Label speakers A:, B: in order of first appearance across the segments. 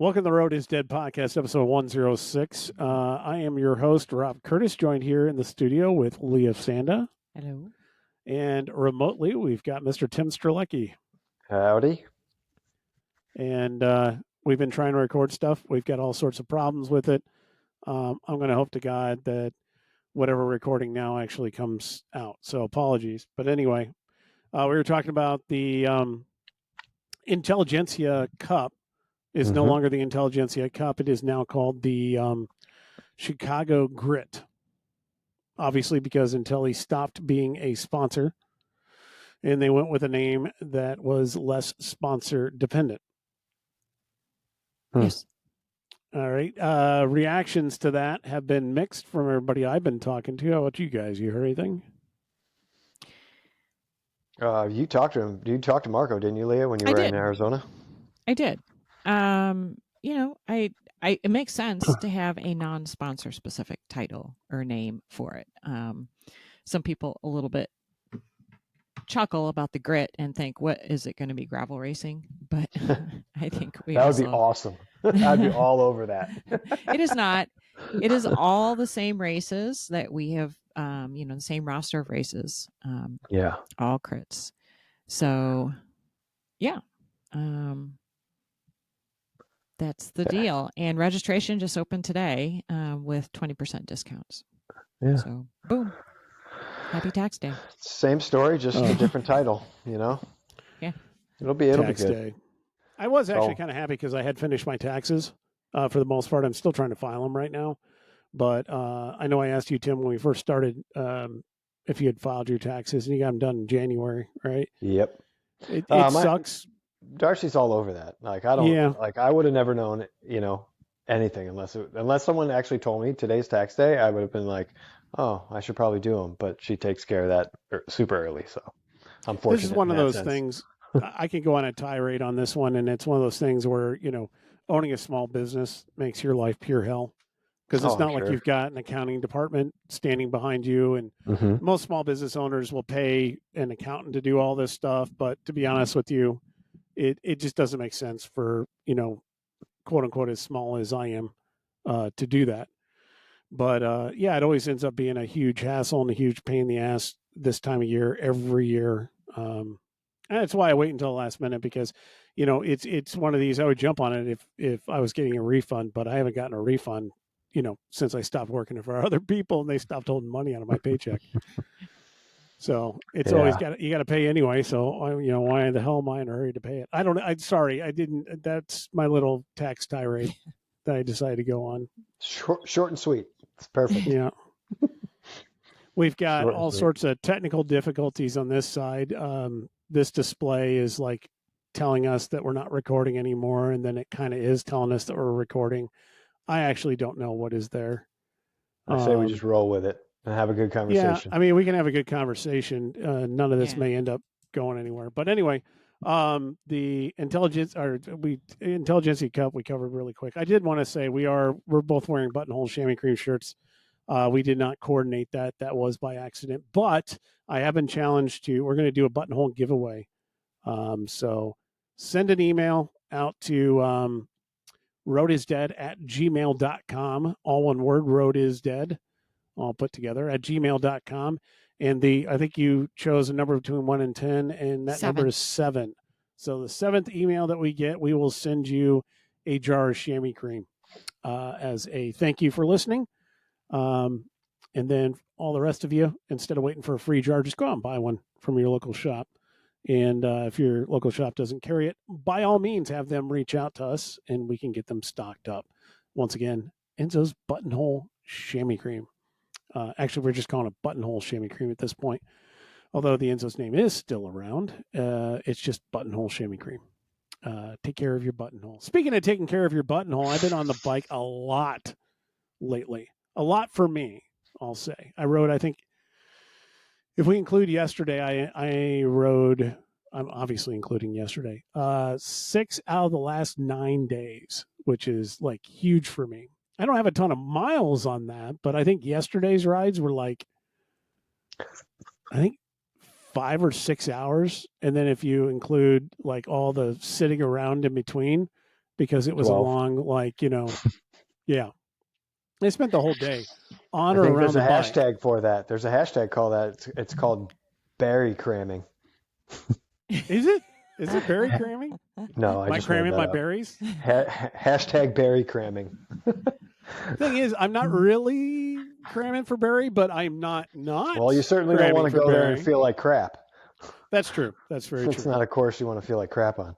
A: Welcome to the Road is Dead podcast, episode 106. I am your host, Rob Curtis, joined here in the studio with Leah Sanda.
B: Hello.
A: And remotely, we've got Mr. Tim Strelecki.
C: Howdy.
A: And we've been trying to record stuff. We've got all sorts of problems with it. I'm going to hope to God that whatever we're recording now actually comes out. So apologies. But anyway, we were talking about the Intelligentsia Cup. Is no longer the Intelligentsia Cup. It is now called the Chicago Grit. Obviously, because Intelli stopped being a sponsor, and they went with a name that was less sponsor dependent.
B: Yes.
A: All right. Reactions to that have been mixed from everybody I've been talking to. How about you guys? You heard anything?
C: You talked to him. You talked to Marco, didn't you, Leah, when you were in Arizona?
B: I did. It makes sense to have a non-sponsor specific title or name for it. Some people a little bit chuckle about the grit and think, what is it going to be, gravel racing? But I think
C: that would be awesome. I'd be all over that.
B: It is not. It is all the same races that we have, the same roster of races. All crits. So, yeah. That's the deal. And registration just opened today with 20% discounts.
C: Yeah.
B: So, boom. Happy tax day.
C: Same story, just a different title, Yeah. It'll be good.
A: Day. I was actually kind of happy because I had finished my taxes for the most part. I'm still trying to file them right now. But I know I asked you, Tim, when we first started, if you had filed your taxes, and you got them done in January, right?
C: Yep.
A: It sucks.
C: Darcy's all over that. Like, I don't, I would have never known, anything unless someone actually told me today's tax day. I would have been like, oh, I should probably do them. But she takes care of that super early. So I'm fortunate.
A: This is one of those things. I can go on a tirade on this one. And it's one of those things where, owning a small business makes your life pure hell. Because it's not like you've got an accounting department standing behind you. And most small business owners will pay an accountant to do all this stuff. But to be honest with you, it just doesn't make sense for, quote unquote, as small as I am to do that. But it always ends up being a huge hassle and a huge pain in the ass this time of year, every year. And that's why I wait until the last minute because, it's one of these, I would jump on it if I was getting a refund, but I haven't gotten a refund, since I stopped working for other people and they stopped holding money out of my paycheck. So it's always you got to pay anyway. So, why the hell am I in a hurry to pay it? I'm sorry. I didn't, that's my little tax tirade that I decided to go on.
C: Short and sweet. It's perfect.
A: Yeah. We've got all sorts of technical difficulties on this side. This display is like telling us that we're not recording anymore. And then it kind of is telling us that we're recording. I actually don't know what is there.
C: I say we just roll with it and have a good conversation.
A: Yeah, I mean, we can have a good conversation. None of this may end up going anywhere. But anyway, the Intelligentsia Cup we covered really quick. I did want to say we're both wearing buttonhole chamois cream shirts. We did not coordinate that. That was by accident. But I have been challenged we're going to do a buttonhole giveaway. So send an email out to roadisdead@gmail.com. All one word, roadisdead. All put together at gmail.com. And I think you chose a number between 1 and 10, and that 7. Number is 7. So the 7th email that we get, we will send you a jar of chamois cream as a thank you for listening. And then all the rest of you, instead of waiting for a free jar, just go out and buy one from your local shop. And if your local shop doesn't carry it, by all means, have them reach out to us and we can get them stocked up. Once again, Enzo's Buttonhole Chamois Cream. Actually, we're just calling it Buttonhole Chamois Cream at this point. Although the Enzo's name is still around, it's just Buttonhole Chamois Cream. Take care of your buttonhole. Speaking of taking care of your buttonhole, I've been on the bike a lot lately. A lot for me, I'll say. I rode, I think, if we include yesterday, I rode, I'm obviously including yesterday, 6 out of the last 9 days, which is like huge for me. I don't have a ton of miles on that, but I think yesterday's rides were like, 5 or 6 hours. And then if you include like all the sitting around in between, because it was
C: 12.
A: a long, like, yeah. They spent the whole day on
C: I
A: or
C: think
A: around
C: there's
A: the
C: a
A: bike.
C: hashtag for that. There's a hashtag called that. It's called berry cramming.
A: Is it? Is it berry cramming?
C: No, I
A: Am I
C: just made
A: cramming
C: that
A: my
C: up.
A: berries?
C: Hashtag berry cramming.
A: Thing is, I'm not really cramming for berry, but I'm not
C: Well, you certainly don't want to go there and feel like crap.
A: That's true. That's very true.
C: It's not a course you want to feel like crap on.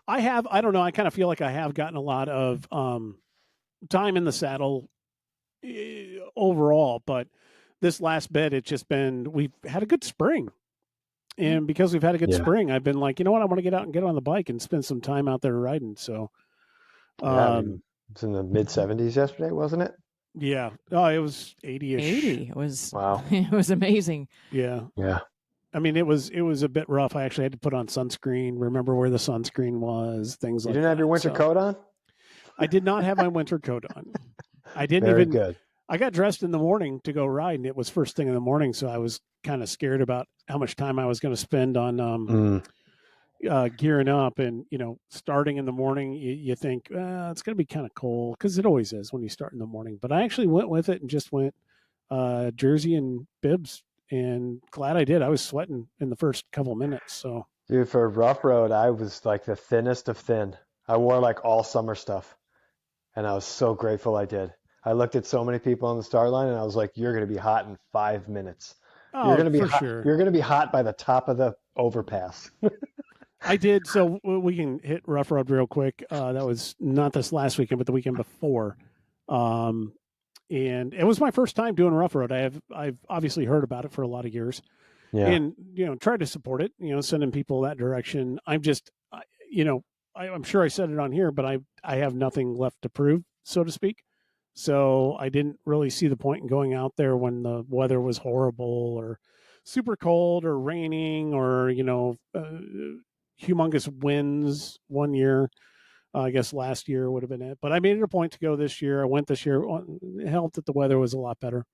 A: I don't know. I kind of feel like I have gotten a lot of time in the saddle overall, but this last bit, it's just been, we've had a good spring. And because we've had a good spring, I've been like, you know what? I want to get out and get on the bike and spend some time out there riding. So,
C: it's in the mid 70s yesterday, wasn't it?
A: Yeah. Oh, it was 80-ish.
B: 80. It was,
C: wow.
B: It was amazing.
A: Yeah.
C: Yeah.
A: I mean, it was a bit rough. I actually had to put on sunscreen, remember where the sunscreen was, things like that.
C: You didn't have your winter coat on?
A: I did not have my winter coat on. I didn't
C: Very
A: even.
C: Good.
A: I got dressed in the morning to go ride, and it was first thing in the morning, so I was kind of scared about how much time I was going to spend on gearing up. And starting in the morning, you think it's going to be kind of cold, because it always is when you start in the morning. But I actually went with it and just went jersey and bibs, and glad I did. I was sweating in the first couple of minutes. So,
C: dude, for rough road, I was like the thinnest of thin. I wore like all summer stuff, and I was so grateful I did. I looked at so many people on the start line, and I was like, "You're going to be hot in 5 minutes.
A: Oh,
C: you're going to be hot.
A: Sure.
C: You're going to be hot by the top of the overpass."
A: I did. So we can hit rough road real quick. That was not this last weekend, but the weekend before. And it was my first time doing rough road. I've obviously heard about it for a lot of years, and tried to support it. Sending people that direction. I'm just, I'm sure I said it on here, but I have nothing left to prove, so to speak. So I didn't really see the point in going out there when the weather was horrible or super cold or raining or humongous winds one year. I guess last year would have been it, but I made it a point to go this year. I went this year. It helped that the weather was a lot better,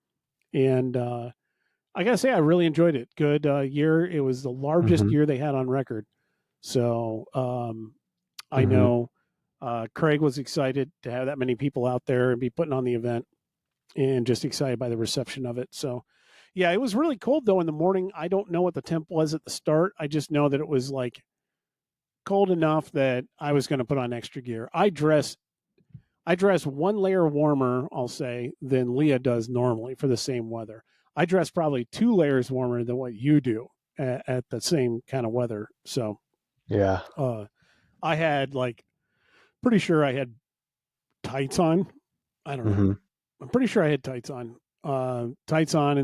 A: and I gotta say I really enjoyed it. Good year. It was the largest year they had on record. So I know Craig was excited to have that many people out there and be putting on the event, and just excited by the reception of it. So yeah, it was really cold though in the morning. I don't know what the temp was at the start. I just know that it was like cold enough that I was going to put on extra gear. I dress one layer warmer, I'll say, than Leah does normally for the same weather. I dress probably 2 layers warmer than what you do at the same kind of weather. So
C: yeah,
A: I had pretty sure I had tights on. I don't know. I'm pretty sure I had tights on. And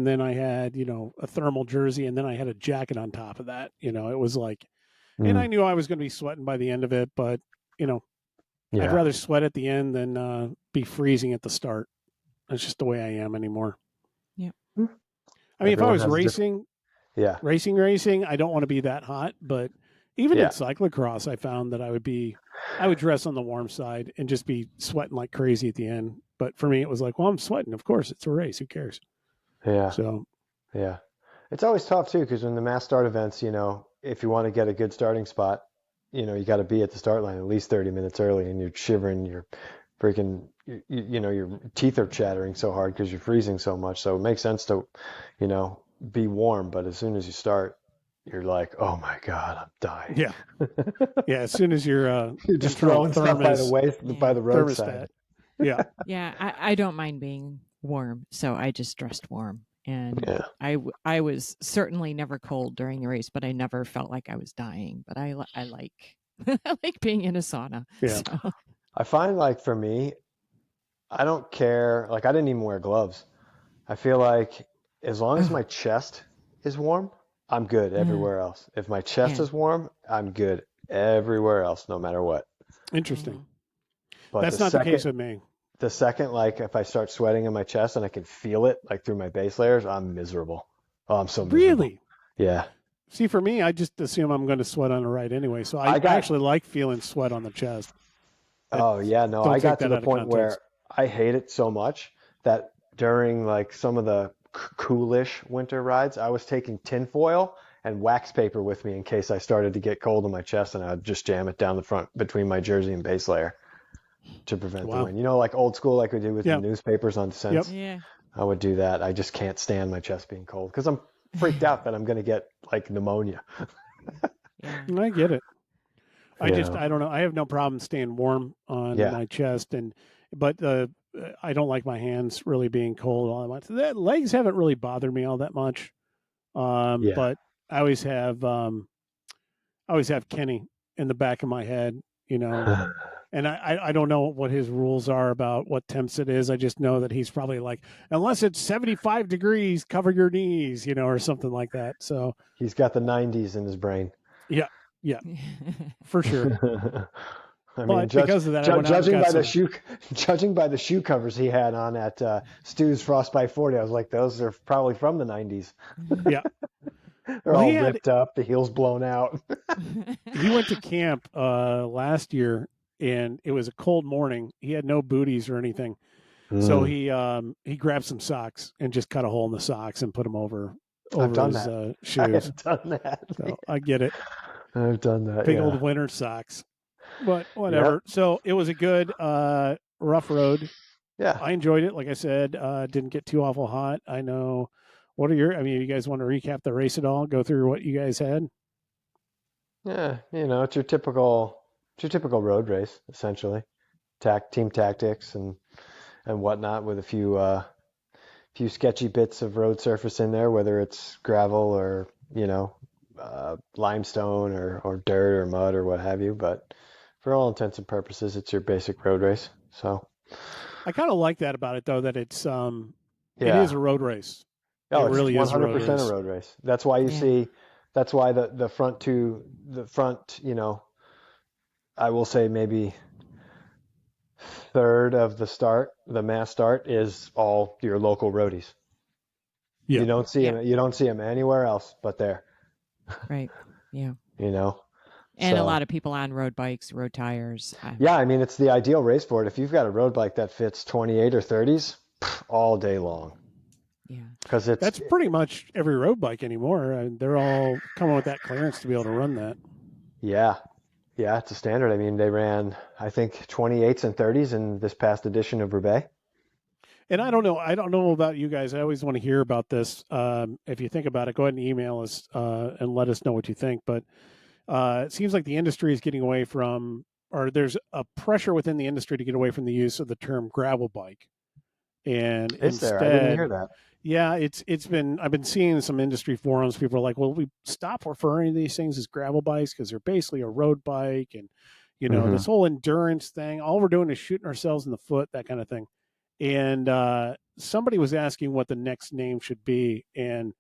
A: then I had, a thermal jersey, and then I had a jacket on top of that. It was like, and I knew I was going to be sweating by the end of it, but I'd rather sweat at the end than be freezing at the start. That's just the way I am anymore.
B: Yeah.
A: I mean, if I was racing, racing, I don't want to be that hot, but even in cyclocross, I found that I would dress on the warm side and just be sweating like crazy at the end. But for me, it was like, well, I'm sweating. Of course, it's a race. Who cares?
C: Yeah.
A: So,
C: yeah. It's always tough too, because in the mass start events, if you want to get a good starting spot, you got to be at the start line at least 30 minutes early, and you're shivering, you're freaking, your teeth are chattering so hard because you're freezing so much. So it makes sense to, be warm. But as soon as you start, you're like, oh my God, I'm dying.
A: Yeah. Yeah. As soon as you're
C: just throwing stuff by the roadside.
A: Yeah.
B: Yeah. I don't mind being warm. So I just dressed warm. And I was certainly never cold during the race, but I never felt like I was dying. But I like I like being in a sauna.
A: Yeah.
B: So.
C: I find for me, I don't care. I didn't even wear gloves. I feel like as long as my chest is warm, I'm good everywhere else. If my chest is warm, I'm good everywhere else, no matter what.
A: Interesting.
C: But
A: that's not the case with me.
C: The second, if I start sweating in my chest and I can feel it through my base layers, I'm miserable. Oh, I'm so miserable. Really? Yeah.
A: See, for me, I just assume I'm going to sweat on the ride anyway. So I actually like feeling sweat on the chest.
C: Oh yeah, no, I got to the point where I hate it so much that during some of the coolish winter rides, I was taking tinfoil and wax paper with me in case I started to get cold in my chest, and I would just jam it down the front between my jersey and base layer. to prevent the
A: Wow.
C: wind. You know, like old school, like we did with the newspapers on descents.
B: Yeah.
C: I would do that. I just can't stand my chest being cold because I'm freaked out that I'm going to get like pneumonia.
B: Yeah.
A: I get it. I
C: You know.
A: I don't know. I have no problem staying warm on
C: Yeah.
A: my chest, but I don't like my hands really being cold all that much. The legs haven't really bothered me all that much.
C: Yeah.
A: But I always have Kenny in the back of my head, you know, and I don't know what his rules are about what temps it is. I just know that he's probably like, unless it's 75 degrees, cover your knees, you know, or something like that. So
C: he's got the 90s in his brain.
A: Yeah, for sure.
C: I mean,
A: because of that,
C: judging by the shoe covers he had on at Stu's Frostbite 40, I was like, those are probably from the 90s.
A: Yeah.
C: They're all ripped up, the heels blown out.
A: He went to camp last year, and it was a cold morning. He had no booties or anything. So he grabbed some socks and just cut a hole in the socks and put them over his shoes.
C: I've done that.
A: So I get it.
C: I've done that.
A: Big old winter socks. But whatever. Yep. So it was a good rough road.
C: Yeah.
A: I enjoyed it. Like I said, didn't get too awful hot. I know. You guys want to recap the race at all? Go through what you guys had?
C: Yeah, it's your typical road race, essentially. Team tactics and whatnot, with a few sketchy bits of road surface in there, whether it's gravel or, limestone or dirt or mud or what have you. But for all intents and purposes, it's your basic road race. So
A: I kind of like that about it, though, that it is a road race.
C: Oh, it really is 100% a road race. That's why you see, that's why the front, I will say maybe third of the mass start is all your local roadies. Yeah. You don't see them anywhere else but there.
B: Right. Yeah.
C: And
B: a lot of people on road bikes, road tires.
C: Yeah, I mean, it's the ideal race for it. If you've got a road bike that fits 28 or 30s all day long.
B: Yeah,
C: because
A: that's pretty much every road bike anymore. They're all coming with that clearance to be able to run that.
C: Yeah, it's a standard. I mean, they ran, I think, 28s and 30s in this past edition of Roubaix.
A: And I don't know about you guys. I always want to hear about this. If you think about it, go ahead and email us and let us know what you think. But it seems like the industry is getting away from, or there's a pressure within the industry to get away from the use of the term gravel bike. And instead,
C: I didn't hear that.
A: Yeah, I've been seeing some industry forums. People are like, well, we stop referring to these things as gravel bikes because they're basically a road bike. And, this whole endurance thing, all we're doing is shooting ourselves in the foot, that kind of thing. And somebody was asking what the next name should be. And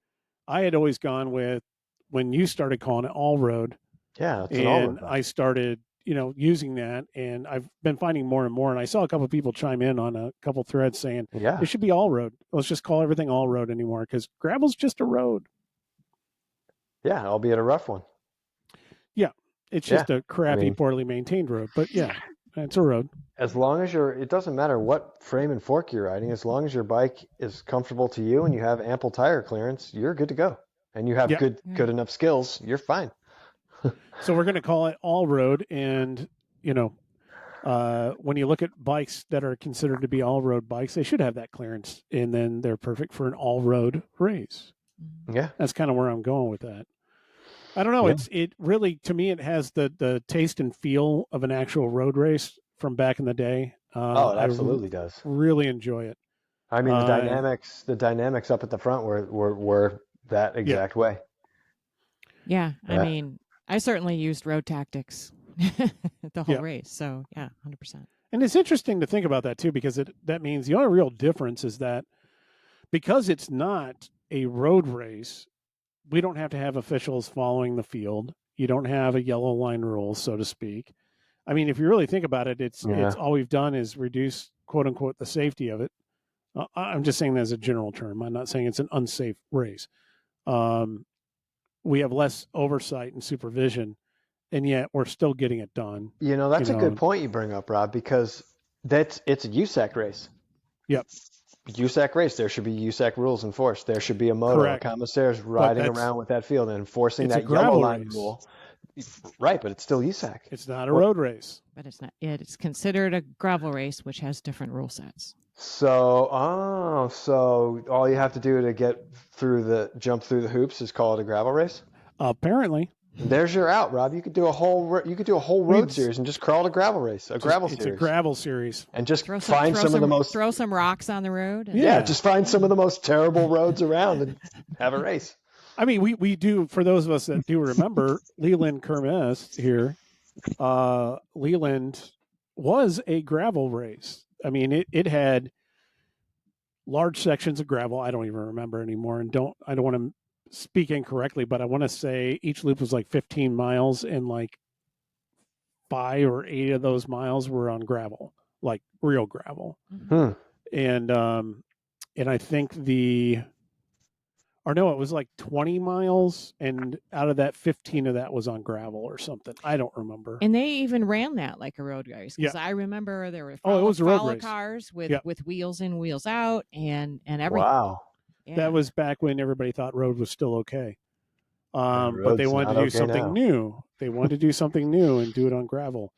A: I had always gone with, when you started calling it all road.
C: Yeah. It's an all road bike.
A: I started, using that, and I've been finding more and more. And I saw a couple of people chime in on a couple threads saying, it should be all road. Let's just call everything all road anymore, because gravel's just a road.
C: Yeah, albeit a rough one.
A: Yeah, it's just a crappy, poorly maintained road. But yeah, it's a road.
C: As long as it doesn't matter what frame and fork you're riding, as long as your bike is comfortable to you and you have ample tire clearance, you're good to go. And you have good enough skills, you're fine.
A: So we're going to call it all road. And, when you look at bikes that are considered to be all road bikes, they should have that clearance, and then they're perfect for an all road race.
C: Yeah.
A: That's kind of where I'm going with that. I don't know. Yeah. It really, to me, it has the taste and feel of an actual road race from back in the day.
C: It absolutely does.
A: Really enjoy it.
C: I mean, the dynamics up at the front were that exact way.
B: Yeah. I mean, I certainly used road tactics the whole race. So yeah, 100%.
A: And it's interesting to think about that too, because that means the only real difference is that because it's not a road race, we don't have to have officials following the field. You don't have a yellow line rule, so to speak. I mean, if you really think about it, it's all we've done is reduce, quote unquote, the safety of it. I'm just saying that as a general term. I'm not saying it's an unsafe race. We have less oversight and supervision, and yet we're still getting it done.
C: That's a good point you bring up, Rob, because it's a USAC race.
A: Yep.
C: USAC race, there should be USAC rules enforced. There should be a moto, a commissaires riding around with that field and enforcing that yellow line rule. Right, but it's still USAC.
A: It's not a road race.
B: But it's not. It's considered a gravel race, which has different rule sets.
C: So, so all you have to do to jump through the hoops is call it a gravel race?
A: Apparently.
C: There's your out, Rob. You could do a whole road series and just call it a gravel race, gravel series.
A: It's a gravel series.
C: And just throw some
B: rocks on the road.
C: Yeah, just find some of the most terrible roads around and have a race.
A: I mean, we do, for those of us that do remember, Leland Kermesse here, Leland was a gravel race. I mean, it had large sections of gravel. I don't even remember anymore, and I don't want to speak incorrectly, but I want to say each loop was like 15 miles, and like 5 or 8 of those miles were on gravel, like real gravel.
C: Mm-hmm.
A: And I think it was like 20 miles, and out of that, 15 of that was on gravel or something. I don't remember.
B: And they even ran that like a road race, because I remember there were
A: it was a road race.
B: cars with wheels in, wheels out, and everything.
C: Wow.
B: Yeah.
A: That was back when everybody thought road was still okay. But they wanted to do something new. They wanted to do something new and do it on gravel.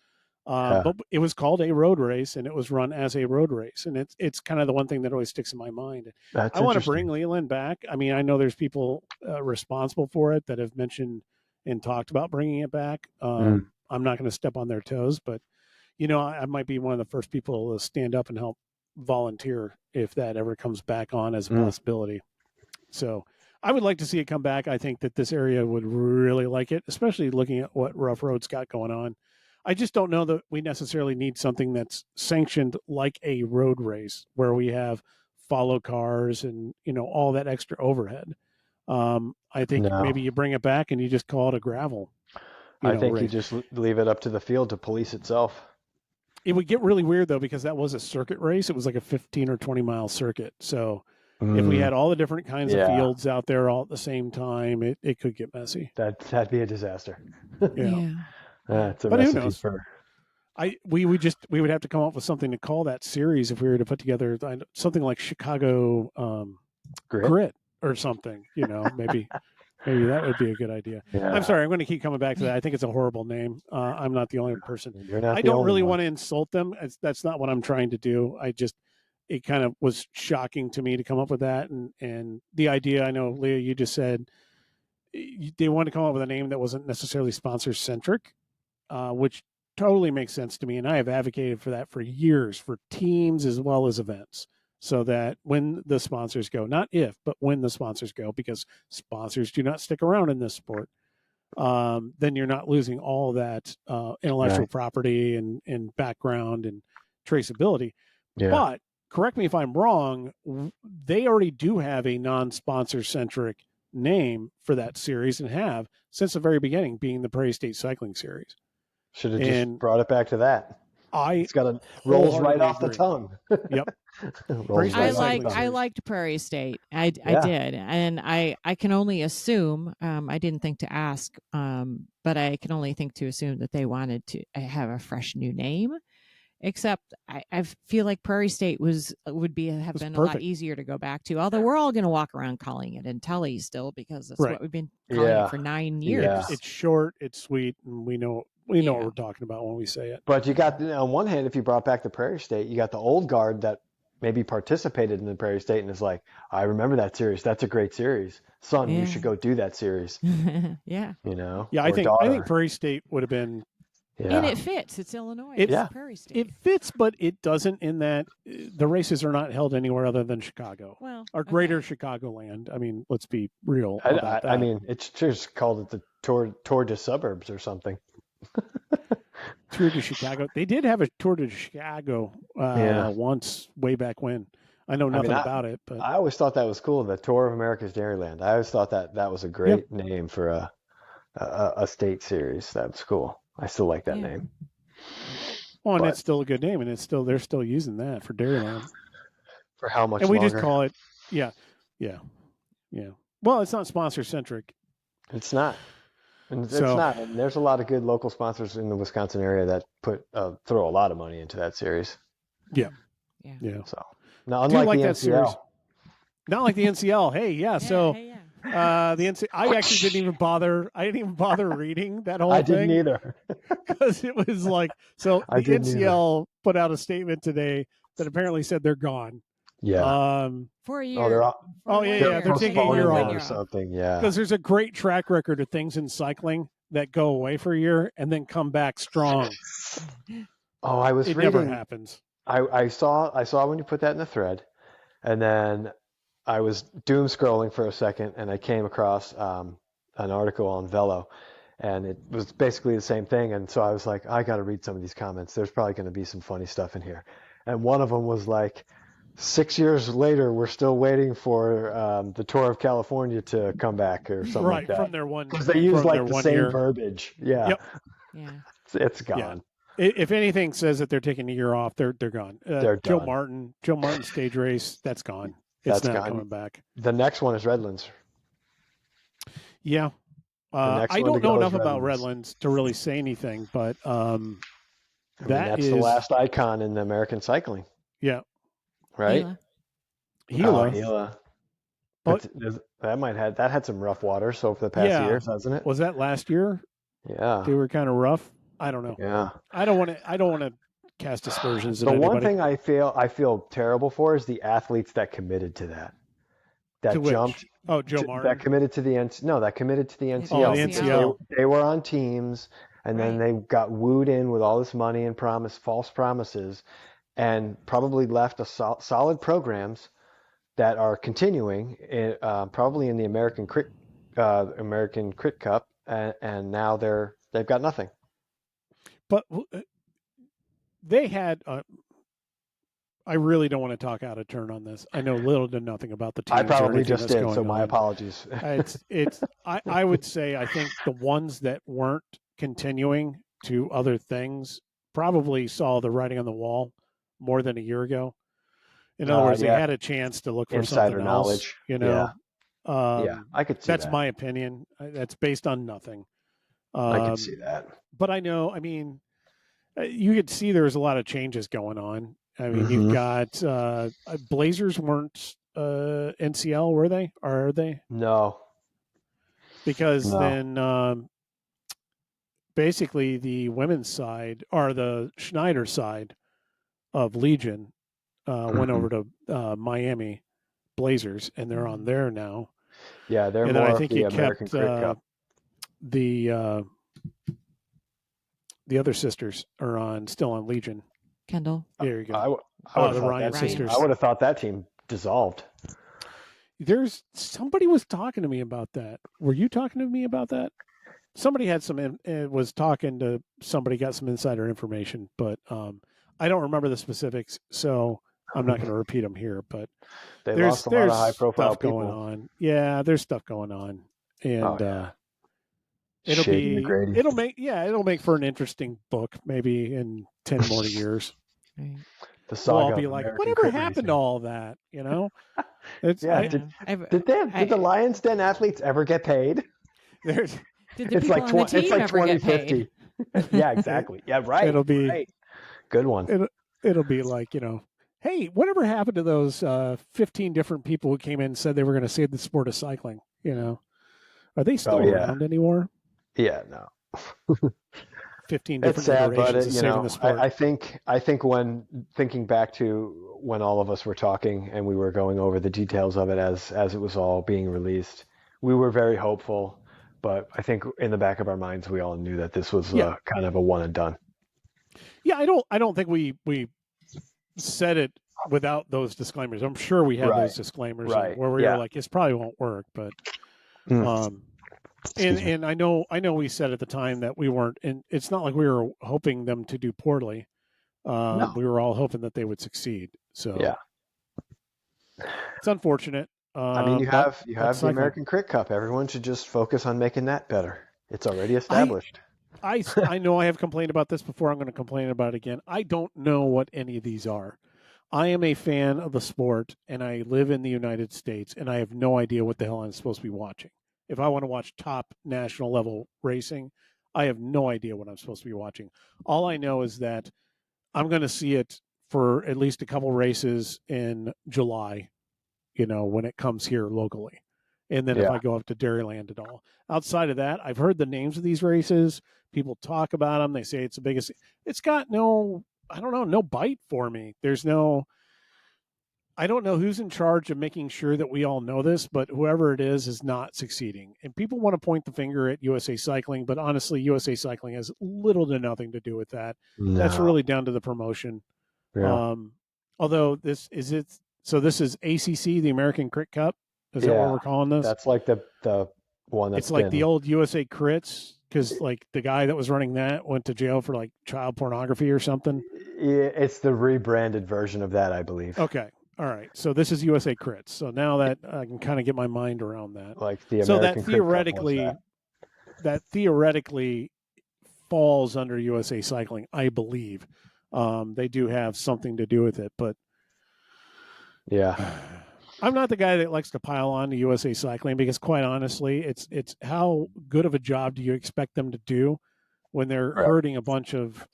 A: But it was called a road race, and it was run as a road race. And it's kind of the one thing that always sticks in my mind. I want to bring Leland back. I mean, I know there's people responsible for it that have mentioned and talked about bringing it back. I'm not going to step on their toes, but, I might be one of the first people to stand up and help volunteer if that ever comes back on as a possibility. So I would like to see it come back. I think that this area would really like it, especially looking at what Rough Road's got going on. I just don't know that we necessarily need something that's sanctioned like a road race where we have follow cars and, all that extra overhead. I think maybe you bring it back and you just call it a gravel.
C: I think you just leave it up to the field to police itself.
A: It would get really weird, though, because that was a circuit race. It was like a 15 or 20 mile circuit. So if we had all the different kinds of fields out there all at the same time, it could get messy.
C: That'd be a disaster.
B: Yeah.
C: It's a
A: but
C: recipe
A: who knows?
C: for.
A: We would have to come up with something to call that series if we were to put together something like Chicago Grit or something. Maybe that would be a good idea.
C: Yeah.
A: I'm sorry, I'm going to keep coming back to that. I think it's a horrible name. I'm not the only person.
C: I
A: don't really want to insult them. That's not what I'm trying to do. It kind of was shocking to me to come up with that. And the idea, I know, Leah, you just said they wanted to come up with a name that wasn't necessarily sponsor centric, which totally makes sense to me. And I have advocated for that for years for teams as well as events. So that when the sponsors go, not if, but when the sponsors go, because sponsors do not stick around in this sport, then you're not losing all that intellectual property and background and traceability. Yeah. But correct me if I'm wrong, they already do have a non-sponsor centric name for that series and have since the very beginning, being the Prairie State Cycling Series.
C: Should have just brought it back to that. It's got rolls right off the tongue.
A: Yep.
B: I liked Prairie State. I did, and I can only assume. I didn't think to ask, but I can only think to assume that they wanted to have a fresh new name. Except I feel like Prairie State would been perfect. A lot easier to go back to. Although we're all going to walk around calling it Intelli still, because that's what we've been calling it for 9 years.
A: Yeah. It's short, it's sweet, and we know what we're talking about when we say it.
C: But you got, on one hand, if you brought back the Prairie State, you got the old guard that maybe participated in the Prairie State and is like, I remember that series. That's a great series. Son, you should go do that series.
B: Yeah.
A: Yeah, I think Prairie State would have been.
B: Yeah. And it fits. It's Illinois. It's Prairie State.
A: It fits, but it doesn't in that the races are not held anywhere other than Chicago. Or greater Chicagoland. I mean, let's be real about that.
C: I mean, it's just called it the Tour de Suburbs or something.
A: Tour de Chicago. They did have a Tour de Chicago once, way back when. I know nothing about it, but
C: I always thought that was cool. The Tour of America's Dairyland. I always thought that was a great name for a state series. That's cool. I still like that name.
A: Well, and it's still a good name, and they're still using that for Dairyland.
C: For how much?
A: And we
C: longer?
A: Just call it, yeah. Well, it's not sponsor centric.
C: It's not. And it's not. And there's a lot of good local sponsors in the Wisconsin area that throw a lot of money into that series.
A: Yeah.
C: So now, unlike the NCL.
A: Not like the NCL. Hey, I actually didn't even bother. I didn't even bother reading that whole
C: I
A: thing.
C: didn't either.
A: Because it was like, so
C: I
A: the
C: didn't
A: NCL put out a statement today that apparently said they're gone.
C: Yeah.
B: For a year.
C: Oh, they're all,
A: Oh, yeah,
C: they're
A: they're taking a year
C: postponing it
A: off.
C: or something. Yeah.
A: Because there's a great track record of things in cycling that go away for a year and then come back strong.
C: Oh, I was
A: It
C: reading.
A: never happens.
C: I saw when you put that in the thread, and then I was doom scrolling for a second, and I came across an article on Velo, and it was basically the same thing. And so I was like, I got to read some of these comments. There's probably going to be some funny stuff in here. And one of them was like, 6 years later, we're still waiting for the Tour of California to come back or something like that.
A: From their one,
C: because they use like the same
A: year.
C: verbiage. Yeah.
A: Yep.
B: Yeah.
C: It's gone.
A: Yeah. If anything says that they're taking a year off, they're gone.
C: They're
A: Joe
C: done.
A: Martin stage race, that's gone. It's not coming back.
C: The next one is Redlands.
A: Yeah. I don't know enough about Redlands to really say anything, but
C: that's the last icon in the American cycling.
A: Yeah.
C: Right?
A: Gila.
C: Gila. But that had some rough waters over the past years, hasn't it?
A: Was that last year?
C: Yeah.
A: They were kind of rough. I don't know.
C: Yeah.
A: I don't want to cast aspersions.
C: The one thing I feel terrible for is the athletes that committed to that. That jumped.
A: Oh, Joe Martin.
C: That committed to the that committed to the NCL.
A: Oh, the NCL.
C: They were on teams, and then they got wooed in with all this money and false promises, and probably left solid programs that are continuing, probably in the American Crit Cup, and now they've got nothing.
A: But they had. I really don't want to talk out of turn on this. I know little to nothing about the team.
C: I probably just did, so my apologies.
A: I would say I think the ones that weren't continuing to other things probably saw the writing on the wall more than a year ago. In other words, they had a chance to look for
C: insider
A: something
C: knowledge.
A: else.
C: I could see
A: that's my opinion. That's based on nothing.
C: I could see that.
A: But I know. I mean, you could see there was a lot of changes going on. I mean, you've got Blazers weren't NCL, were they? Or are they?
C: No.
A: Because then basically the women's side or the Schneider side of Legion went over to Miami Blazers, and they're on there now.
C: Yeah, they're
A: and
C: more
A: then I think
C: of the
A: you
C: American
A: kept
C: Crit Cup.
A: The other sisters are still on Legion.
B: Kendall.
A: There you go.
C: I would
A: the Ryan sisters.
C: I would have thought that team dissolved.
A: There's somebody was talking to me about that. Were you talking to me about that? Somebody had was talking to somebody, got some insider information, but I don't remember the specifics, so I'm not going to repeat them here. But
C: there's a lot of high-profile
A: stuff going on. Yeah, there's stuff going on, and it'll make for an interesting book maybe in 10 more years.
B: Right.
C: The saga
A: I'll be like, whatever happened to all that? You know?
C: Did the Lions Den athletes ever get paid?
B: Did the people on the team ever get paid?
C: Yeah, exactly. Yeah, right.
A: It'll be
C: good one.
A: It'll be like, hey, whatever happened to those 15 different people who came in and said they were going to save the sport of cycling? Are they still around anymore?
C: Yeah, no.
A: 15 different
C: it's sad, but
A: of saving the sport.
C: I think when thinking back to when all of us were talking and we were going over the details of it as it was all being released, we were very hopeful. But I think in the back of our minds, we all knew that this was kind of a one and done.
A: Yeah, I don't think we said it without those disclaimers. I'm sure we had those disclaimers where we were like, this probably won't work, but and I know we said at the time that we weren't, and it's not like we were hoping them to do poorly. No. We were all hoping that they would succeed. So it's unfortunate.
C: I mean, you have the American Crit Cup. Everyone should just focus on making that better. It's already established.
A: I know I have complained about this before. I'm going to complain about it again. I don't know what any of these are. I am a fan of the sport, and I live in the United States, and I have no idea what the hell I'm supposed to be watching. If I want to watch top national level racing, I have no idea what I'm supposed to be watching. All I know is that I'm going to see it for at least a couple races in July, when it comes here locally. And then if I go up to Dairyland at all. Outside of that, I've heard the names of these races. People talk about them. They say it's the biggest. It's got no bite for me. I don't know who's in charge of making sure that we all know this, but whoever it is not succeeding. And people want to point the finger at USA Cycling, but honestly, USA Cycling has little to nothing to do with that. No. That's really down to the promotion. Yeah. Although this is ACC, the American Crit Cup. Is that what we're calling this?
C: That's like the one that's
A: like the old USA Crits, because like the guy that was running that went to jail for like child pornography or something.
C: Yeah, it's the rebranded version of that, I believe.
A: Okay. All right. So this is USA Crits. So now that I can kind of get my mind around that.
C: Like the American
A: that theoretically falls under USA Cycling, I believe. They do have something to do with it, but
C: yeah.
A: I'm not the guy that likes to pile on to USA Cycling because, quite honestly, it's how good of a job do you expect them to do when they're hurting a bunch of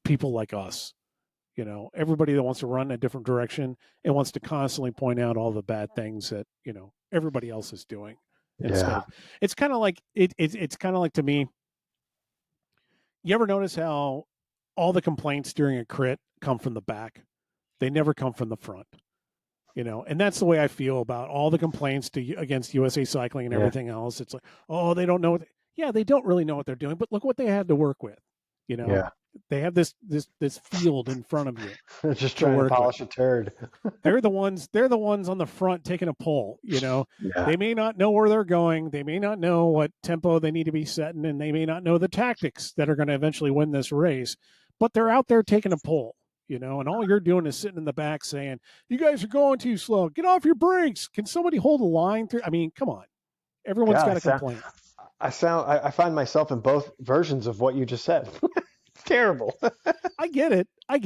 A: people like us? You know, everybody that wants to run a different direction and wants to constantly point out all the bad things that, you know, everybody else is doing. It's kind of like it's kind of like, to me, you ever notice how all the complaints during a crit come from the back? They never come from the front. You know, and that's the way I feel about all the complaints against USA Cycling and everything else. It's like, oh, they don't know. They don't really know what they're doing. But look what they had to work with. You know, they have this field in front of you.
C: They're just trying to polish a turd.
A: They're the ones on the front taking a pull. You know, they may not know where they're going. They may not know what tempo they need to be setting, and they may not know the tactics that are going to eventually win this race. But they're out there taking a pull. You know, and all you're doing is sitting in the back saying, you guys are going too slow. Get off your brakes. Can somebody hold a line through? I mean, come on. Everyone's got a complaint.
C: I find myself in both versions of what you just said. It's terrible.
A: I get it. I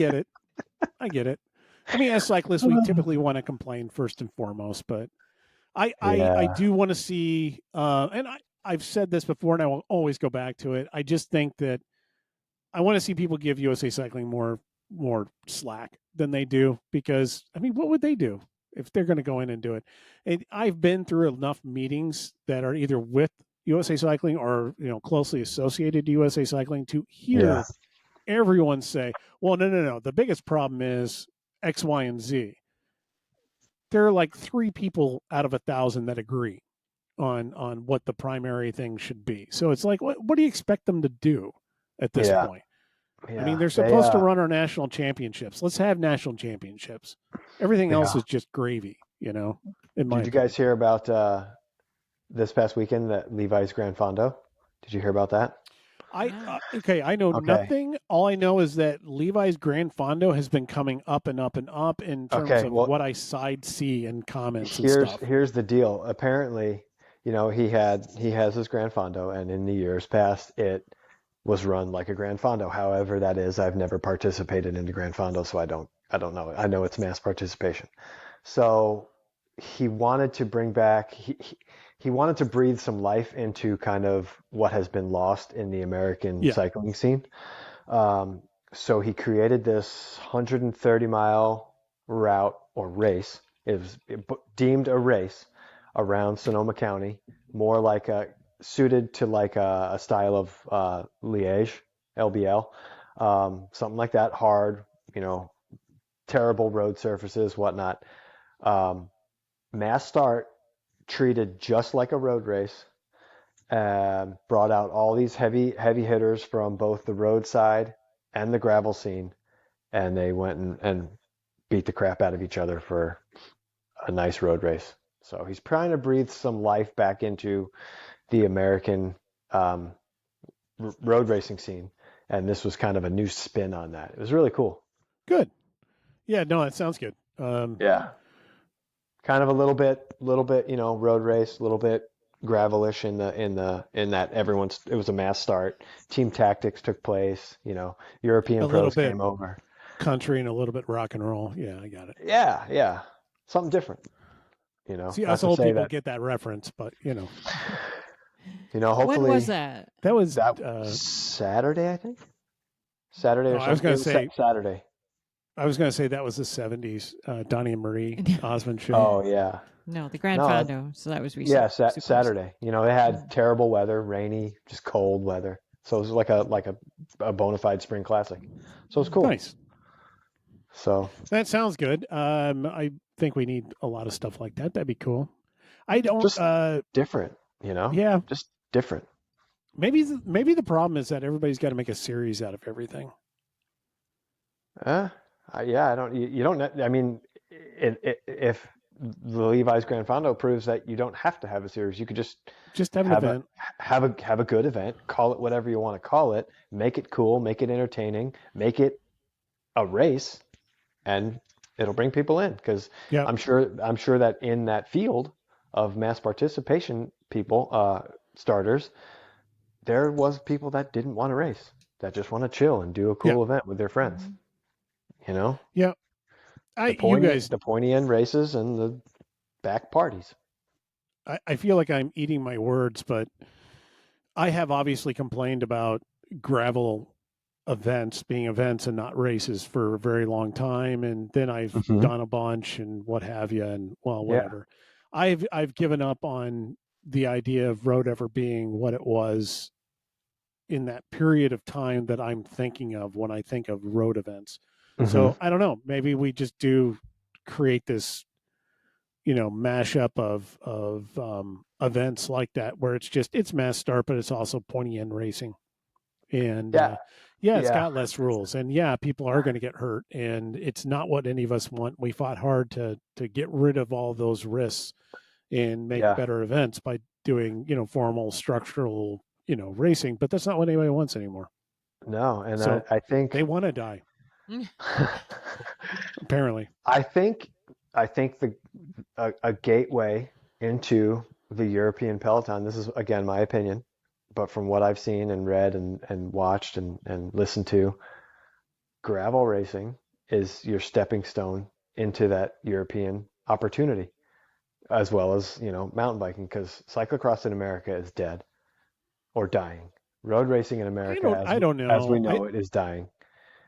A: mean, as cyclists, we typically want to complain first and foremost, but I do want to see, and I've said this before and I will always go back to it. I just think that I want to see people give USA Cycling more slack than they do, because I mean, what would they do if they're going to go in and do it? And I've been through enough meetings that are either with USA Cycling or, you know, closely associated to USA Cycling to hear everyone say, well, no. The biggest problem is X, Y, and Z. There are like 3 people out of 1,000 that agree on what the primary thing should be. So it's like, what do you expect them to do at this point? I mean, they're supposed to run our national championships. Let's have national championships. Everything else is just gravy, you know.
C: Did you guys hear about this past weekend, that Levi's Gran Fondo? Did you hear about that?
A: I know nothing. All I know is that Levi's Gran Fondo has been coming up and up and up in terms of what I see in comments and stuff.
C: Here's the deal. Apparently, you know, he has his Gran Fondo, and in the years past, it was run like a Gran Fondo. However that is, I've never participated in the Gran Fondo, so I don't know. I know it's mass participation. So he wanted to bring back, he wanted to breathe some life into kind of what has been lost in the American cycling scene. So he created this 130-mile route or race. It was deemed a race around Sonoma County, more like suited to like a style of Liège, LBL, something like that. Hard, you know, terrible road surfaces, whatnot. Mass start, treated just like a road race, brought out all these heavy hitters from both the roadside and the gravel scene, and they went and beat the crap out of each other for a nice road race. So he's trying to breathe some life back into the American road racing scene, and this was kind of a new spin on that. It was really cool.
A: Good. Yeah, no, it sounds good.
C: Kind of a little bit, you know, road race, a little bit gravelish in that it was a mass start. Team tactics took place, you know, European pros came over.
A: Country and a little bit rock and roll. Yeah, I got it.
C: Yeah. Something different. You know.
A: See, us old people get that reference, but you know.
C: You know, hopefully.
B: When was that?
A: That was
C: Saturday, I think. Saturday or something.
A: I was going to say
C: Saturday.
A: I was going to say that was the 70s, Donnie and Marie Osmond show.
C: Oh, yeah.
B: No, the Grand
C: No,
B: Fondo. So that was recent.
C: yeah,
B: Super
C: Saturday. You know, it had
B: recent.
C: terrible weather, rainy, just cold weather. So it was like a bona fide spring classic. So it's cool.
A: Nice.
C: So
A: That sounds good. I think we need a lot of stuff like that. That'd be cool. I don't.
C: just different, you know?
A: Yeah.
C: Just different.
A: Maybe the problem is that everybody's got to make a series out of everything.
C: Yeah, I don't. You don't. I mean, if the Levi's Grand Fondo proves that you don't have to have a series, you could just
A: have an event,
C: have a good event, call it whatever you want to call it, make it cool, make it entertaining, make it a race, and it'll bring people in. Because
A: yep.
C: I'm sure that in that field of mass participation people, starters, there was people that didn't want to race, that just want to chill and do a cool event with their friends. You know?
A: Yeah.
C: The pointy end races and the back parties.
A: I feel like I'm eating my words, but I have obviously complained about gravel events being events and not races for a very long time. And then I've done a bunch and what have you, and well, whatever. Yeah. I've given up on the idea of road ever being what it was in that period of time that I'm thinking of when I think of road events. So I don't know. Maybe we just do create this, mashup of events like that where it's mass start, but it's also pointy end racing, and it's got less rules, and people are going to get hurt, and it's not what any of us want. We fought hard to get rid of all those risks and make better events by doing formal structural racing, but that's not what anybody wants anymore.
C: No, and so I think
A: they want to die. Apparently,
C: I think a gateway into the European peloton. This is again my opinion, but from what I've seen and read and watched and listened to, gravel racing is your stepping stone into that European opportunity, as well as mountain biking, because cyclocross in America is dead or dying. Road racing in America,
A: I don't know,
C: as we know it, is dying.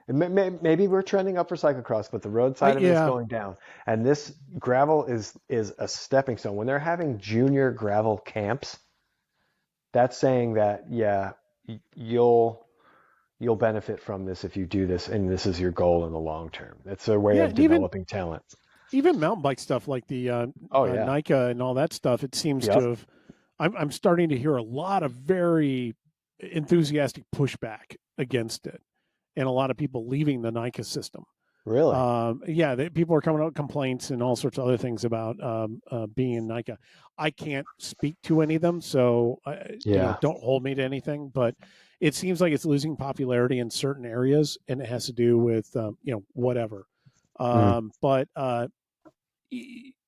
C: Maybe we're trending up for cyclocross, but the road side of it is going down. And this gravel is a stepping stone. When they're having junior gravel camps, that's saying that you'll benefit from this if you do this, and this is your goal in the long term. It's a way of developing talent.
A: Even mountain bike stuff like the NICA and all that stuff, it seems to have. I'm starting to hear a lot of very enthusiastic pushback against it, and a lot of people leaving the NICA system.
C: Really?
A: People are coming out with complaints and all sorts of other things about being in NICA. I can't speak to any of them, so don't hold me to anything. But it seems like it's losing popularity in certain areas, and it has to do with whatever. But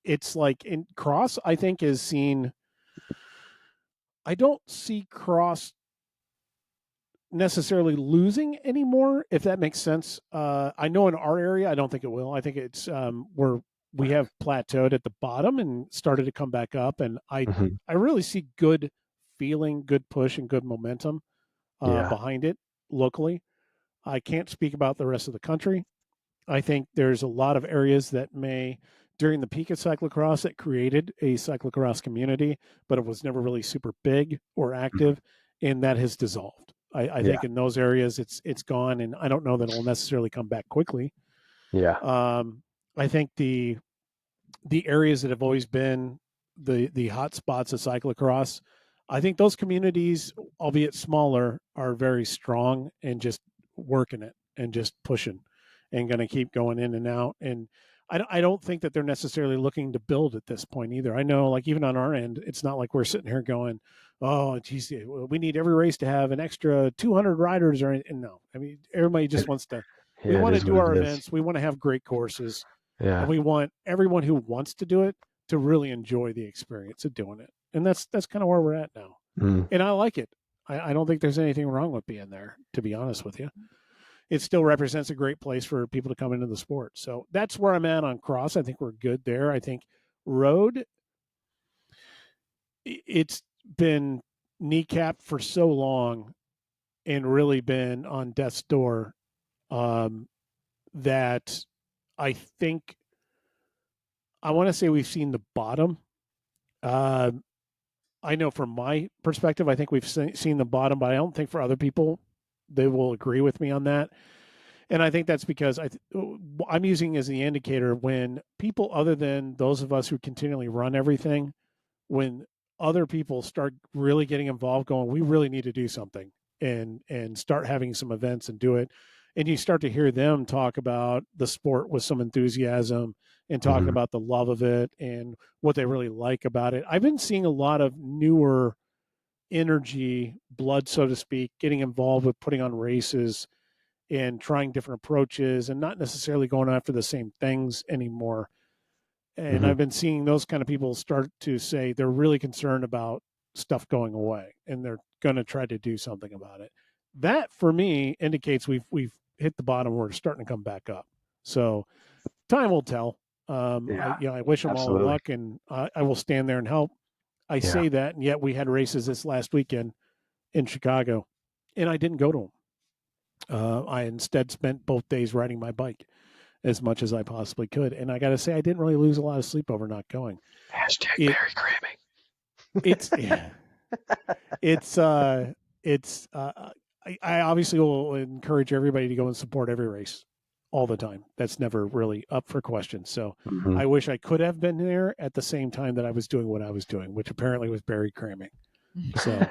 A: it's like in cross, I think is seen. I don't see cross necessarily losing anymore, if that makes sense. I know in our area, I don't think it will. I think it's we have plateaued at the bottom and started to come back up, and I really see good feeling, good push, and good momentum behind it locally. I can't speak about the rest of the country. I think there's a lot of areas that may, during the peak of cyclocross, that created a cyclocross community, but it was never really super big or active, and that has dissolved. I think in those areas it's gone, and I don't know that it'll necessarily come back quickly. I think the areas that have always been the hot spots of cyclocross, I think those communities, albeit smaller, are very strong and just working it and just pushing and going to keep going in and out. And I don't think that they're necessarily looking to build at this point either. I know, like, even on our end, it's not like we're sitting here going, oh, geez, we need every race to have an extra 200 riders or anything. No, I mean, everybody just wants to, we want to do our events. We want to have great courses. And we want everyone who wants to do it to really enjoy the experience of doing it. And that's kind of where we're at now. And I like it. I don't think there's anything wrong with being there, to be honest with you. It still represents a great place for people to come into the sport. So that's where I'm at on cross. I think we're good there. I think road, it's been kneecapped for so long and really been on death's door that I think I want to say we've seen the bottom I know from my perspective, I think we've seen the bottom, but I don't think for other people they will agree with me on that. And I think that's because I'm using as the indicator when people other than those of us who continually run everything, when other people start really getting involved, going, we really need to do something and start having some events and do it. And you start to hear them talk about the sport with some enthusiasm and talking about the love of it and what they really like about it. I've been seeing a lot of newer energy, blood, so to speak, getting involved with putting on races and trying different approaches and not necessarily going after the same things anymore. And I've been seeing those kind of people start to say they're really concerned about stuff going away and they're going to try to do something about it. That for me indicates we've hit the bottom. We're starting to come back up. So time will tell. I wish them all the luck, and I will stand there and help. I say that, and yet we had races this last weekend in Chicago, and I didn't go to them. I instead spent both days riding my bike as much as I possibly could, and I got to say I didn't really lose a lot of sleep over not going.
C: Barry cramming.
A: I obviously will encourage everybody to go and support every race all the time. That's never really up for question. So I wish I could have been there at the same time that I was doing what I was doing, which apparently was Barry cramming. So,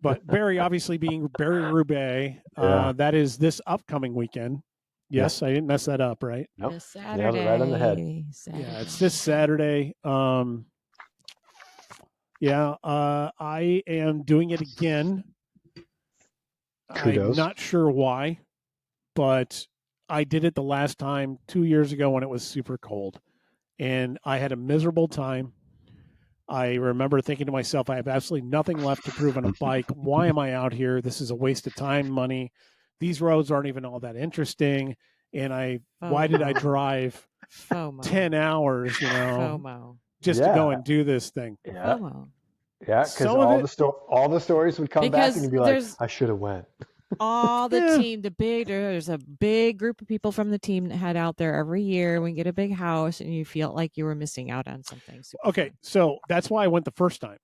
A: but Barry obviously being Barry Roubaix, that is this upcoming weekend. Yes, I didn't mess that up, right?
C: Nope.
B: This Saturday.
C: Nailed it right on the head.
A: Yeah, it's this Saturday. I am doing it again.
C: Kudos.
A: I'm not sure why, but I did it the last time 2 years ago when it was super cold, and I had a miserable time. I remember thinking to myself, I have absolutely nothing left to prove on a bike. Why am I out here? This is a waste of time, money. These roads aren't even all that interesting. And why did I drive 10 hours, just to go and do this thing?
C: Yeah. Yeah, because all the stories would come back and you'd be like, I should have went.
B: All the team, there's a big group of people from the team that head out there every year. We get a big house and you feel like you were missing out on something.
A: Okay, so that's why I went the first time.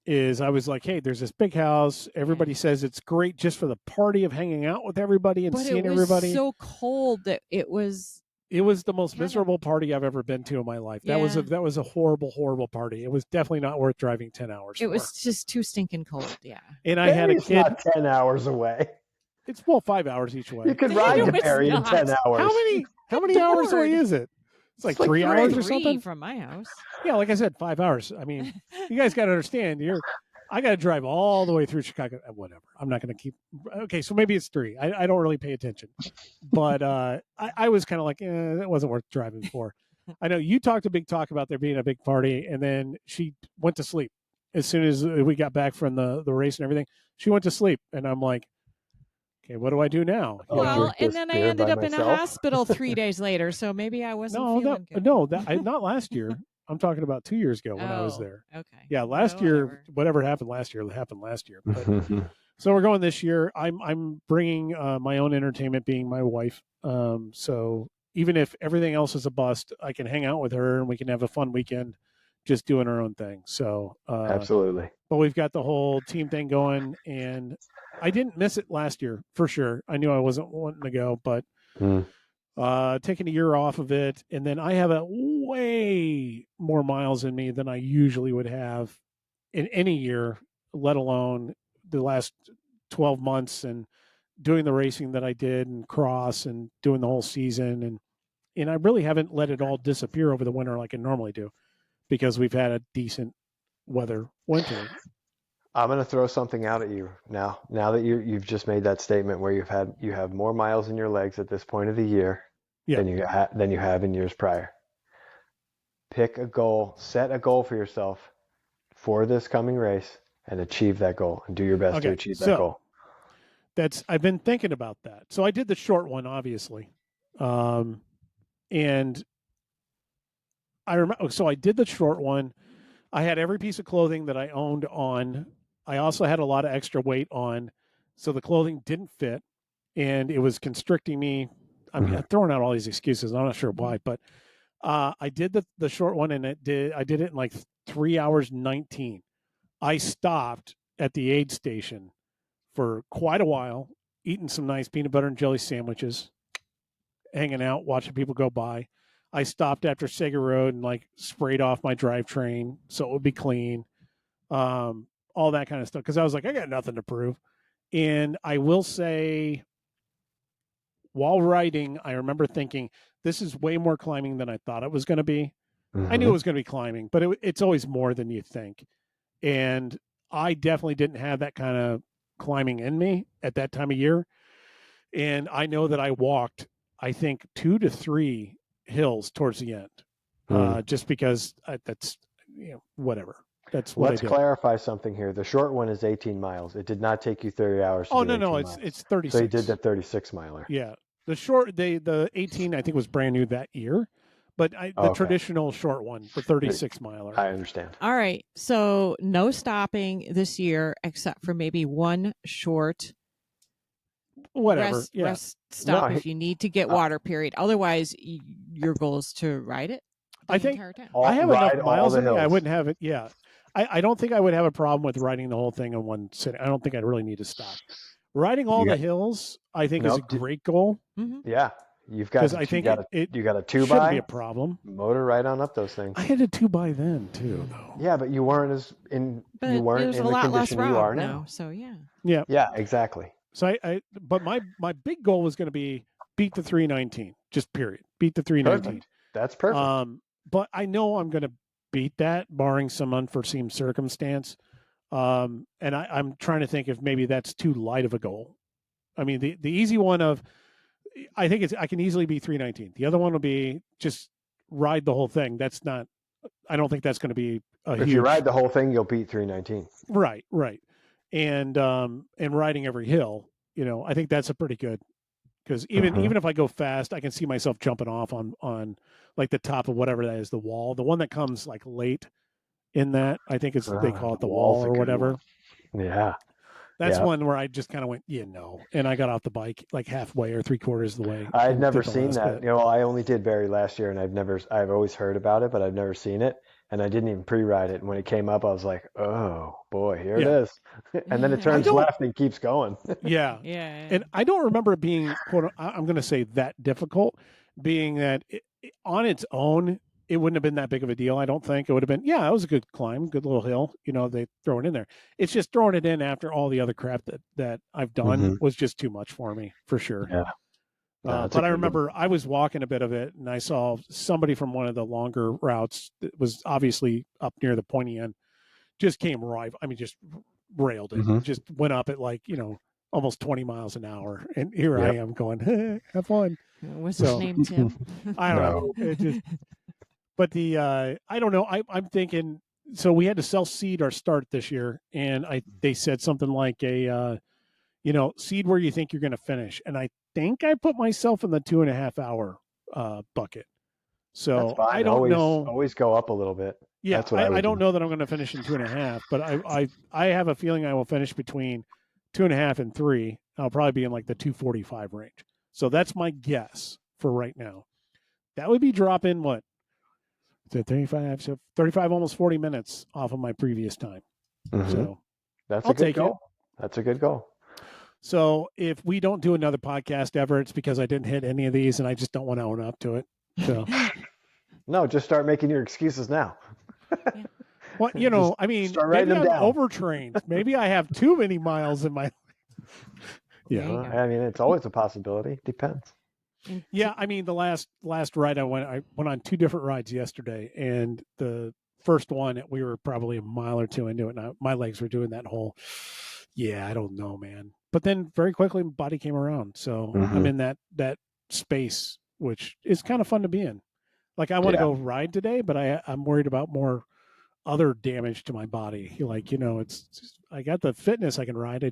A: Is I was like, hey, there's this big house. Everybody says it's great just for the party of hanging out with everybody and seeing everybody.
B: It was so cold that it was
A: the most miserable party I've ever been to in my life. That was a horrible, horrible party. It was definitely not worth driving 10 hours.
B: It was just too stinking cold. Yeah.
A: And I had a kid.
C: Not 10 hours away.
A: It's 5 hours each way.
C: You could ride to Barry in 10 hours.
A: How many hours away is it? It's like 3 hours or something
B: from my house.
A: Yeah, like I said, 5 hours. I mean, you guys got to understand. I got to drive all the way through Chicago. Whatever. I'm not going to keep. Okay, so maybe it's 3. I don't really pay attention, but I was kind of like, that wasn't worth driving for. I know you talked a big talk about there being a big party, and then she went to sleep as soon as we got back from the race and everything. She went to sleep, and I'm like, okay, what do I do now?
B: Well, and then I ended up in a hospital 3 days later, so maybe I wasn't feeling good.
A: No, not last year. I'm talking about 2 years ago when I was there.
B: Okay.
A: Yeah, last year, whatever happened last year happened last year. But, so we're going this year. I'm bringing my own entertainment, being my wife. So even if everything else is a bust, I can hang out with her and we can have a fun weekend, just doing our own thing. So
C: absolutely.
A: But we've got the whole team thing going, and I didn't miss it last year for sure. I knew I wasn't wanting to go, but taking a year off of it, and then I have a way more miles in me than I usually would have in any year, let alone the last 12 months and doing the racing that I did and cross and doing the whole season. And I really haven't let it all disappear over the winter like I normally do because we've had a decent weather winter.
C: I'm going to throw something out at you now. Now that you've just made that statement where you have more miles in your legs at this point of the year than you have in years prior. Pick a goal, set a goal for yourself for this coming race, and achieve that goal, and do your best to achieve that goal.
A: I've been thinking about that. So I did the short one, obviously, and I remember. So I did the short one. I had every piece of clothing that I owned on. I also had a lot of extra weight on, so the clothing didn't fit, and it was constricting me. I mean, I'm throwing out all these excuses. I'm not sure why, but I did the short one, and I did it in like 3 hours 19. I stopped at the aid station for quite a while, eating some nice peanut butter and jelly sandwiches, hanging out, watching people go by. I stopped after Sega Road and like sprayed off my drivetrain so it would be clean, all that kind of stuff. Because I was like, I got nothing to prove. And I will say, while riding, I remember thinking, this is way more climbing than I thought it was going to be. I knew it was going to be climbing, but it's always more than you think. And I definitely didn't have that kind of climbing in me at that time of year. And I know that I walked, I think, 2 to 3 hills towards the end, just because that's, whatever. That's what
C: Let's clarify something here. The short one is 18 miles. It did not take you 30 hours to do 18 miles.
A: It's 36.
C: So you did the 36 miler.
A: Yeah. The 18, I think, was brand new that year. But the traditional short one, the 36 miler.
C: I understand.
B: All right. So no stopping this year except for maybe one short rest stop if you need to get water, period. Otherwise, your goal is to ride it the entire time.
A: I have enough miles in me. I wouldn't have it. Yeah. I don't think I would have a problem with riding the whole thing in one sitting. I don't think I'd really need to stop. Riding all the hills, I think, is a great goal.
B: Mm-hmm.
C: Yeah. You've got,
A: I think
C: you got a 2x.
A: Shouldn't be a problem.
C: Motor right on up those things.
A: I had a 2x then too, though.
C: Yeah, but you weren't in the condition you are now.
B: So yeah.
C: Yeah, exactly.
A: So but my big goal was going to be beat the 319, just period. Beat the 319.
C: Perfect. That's perfect.
A: But I know I'm going to beat that, barring some unforeseen circumstance. And I'm trying to think if maybe that's too light of a goal. I mean, the easy one I think I can easily be 319. The other one will be just ride the whole thing. I don't think that's going to be
C: if you ride the whole thing, you'll beat 319.
A: Right. And riding every hill, I think that's a pretty good, because even if I go fast, I can see myself jumping off on like the top of whatever that is, the wall, the one that comes like late in that. I think they call it the wall or whatever.
C: Yeah.
A: That's one where I just kind of went, and I got off the bike like halfway or 3/4 of the way.
C: I had never seen that. I only did Barry last year, and I've always heard about it, but I've never seen it, and I didn't even pre-ride it. And when it came up, I was like, oh boy, here it is. And then it turns left and keeps going.
A: Yeah. And I don't remember it being, I'm going to say, that difficult, being that on its own, it wouldn't have been that big of a deal. I don't think it would have been. Yeah, it was a good climb, good little hill. They throw it in there. It's just throwing it in after all the other crap that I've done was just too much for me, for sure.
C: Yeah.
A: But I remember I was walking a bit of it, and I saw somebody from one of the longer routes that was obviously up near the pointy end, just came right. I mean, just railed it, just went up at like, almost 20 miles an hour. And here I am going, have fun.
B: What's his name, Tim?
A: I don't know. But I don't know. I'm thinking, so we had to self-seed our start this year, and they said something like seed where you think you're going to finish. And I think I put myself in the 2.5 hour bucket. So I don't know.
C: Always go up a little bit.
A: Yeah, that's what I don't know that I'm going to finish in 2.5, but I have a feeling I will finish between 2.5 and 3. I'll probably be in like the 2:45 range. So that's my guess for right now. That would be dropping what? 35, almost 40 minutes off of my previous time. So
C: that's a good goal. That's a good goal.
A: So if we don't do another podcast ever, it's because I didn't hit any of these and I just don't want to own up to it. So
C: no, just start making your excuses now.
A: Well, I mean, maybe I'm overtrained. Maybe I have too many miles in my
C: I mean, it's always a possibility. Depends.
A: Yeah, I mean, the last ride I went on 2 different rides yesterday, and the first one we were probably a mile or 2 into it, and my legs were doing that whole, I don't know, man. But then very quickly, my body came around, so I'm in that space, which is kind of fun to be in. Like I want to go ride today, but I'm worried about more other damage to my body. Like it's just, I got the fitness I can ride. I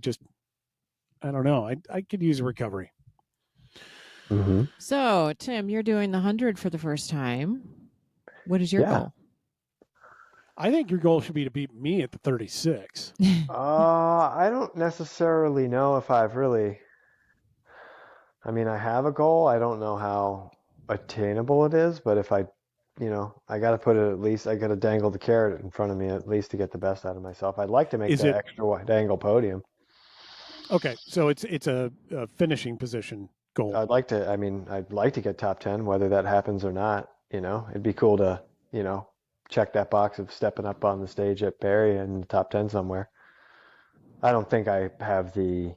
A: don't know. I could use a recovery.
B: So, Tim, you're doing the 100 for the first time. What is your goal?
A: I think your goal should be to beat me at the 36.
C: I don't necessarily know if I've really. I mean, I have a goal. I don't know how attainable it is, but if I I got to put it at least, I got to dangle the carrot in front of me at least to get the best out of myself. I'd like to make the extra wide angle podium.
A: Okay, so it's a finishing position goal.
C: I'd like to get top 10, whether that happens or not. It'd be cool to, check that box of stepping up on the stage at Barrie and the top 10 somewhere. I don't think I have the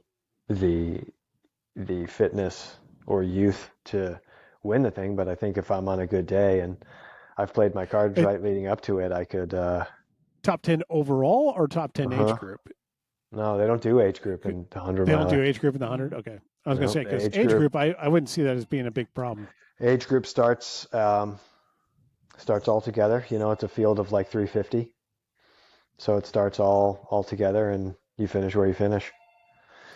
C: fitness or youth to win the thing, but I think if I'm on a good day and I've played my cards right leading up to it, I could.
A: Top 10 overall or top 10 age group?
C: No, they don't do age group in the 100
A: They
C: mile.
A: don't do age group in the 100? Okay. I was going to say, because age group, I wouldn't see that as being a big problem.
C: Age group starts all together. It's a field of like 350. So it starts all together and you finish where you finish.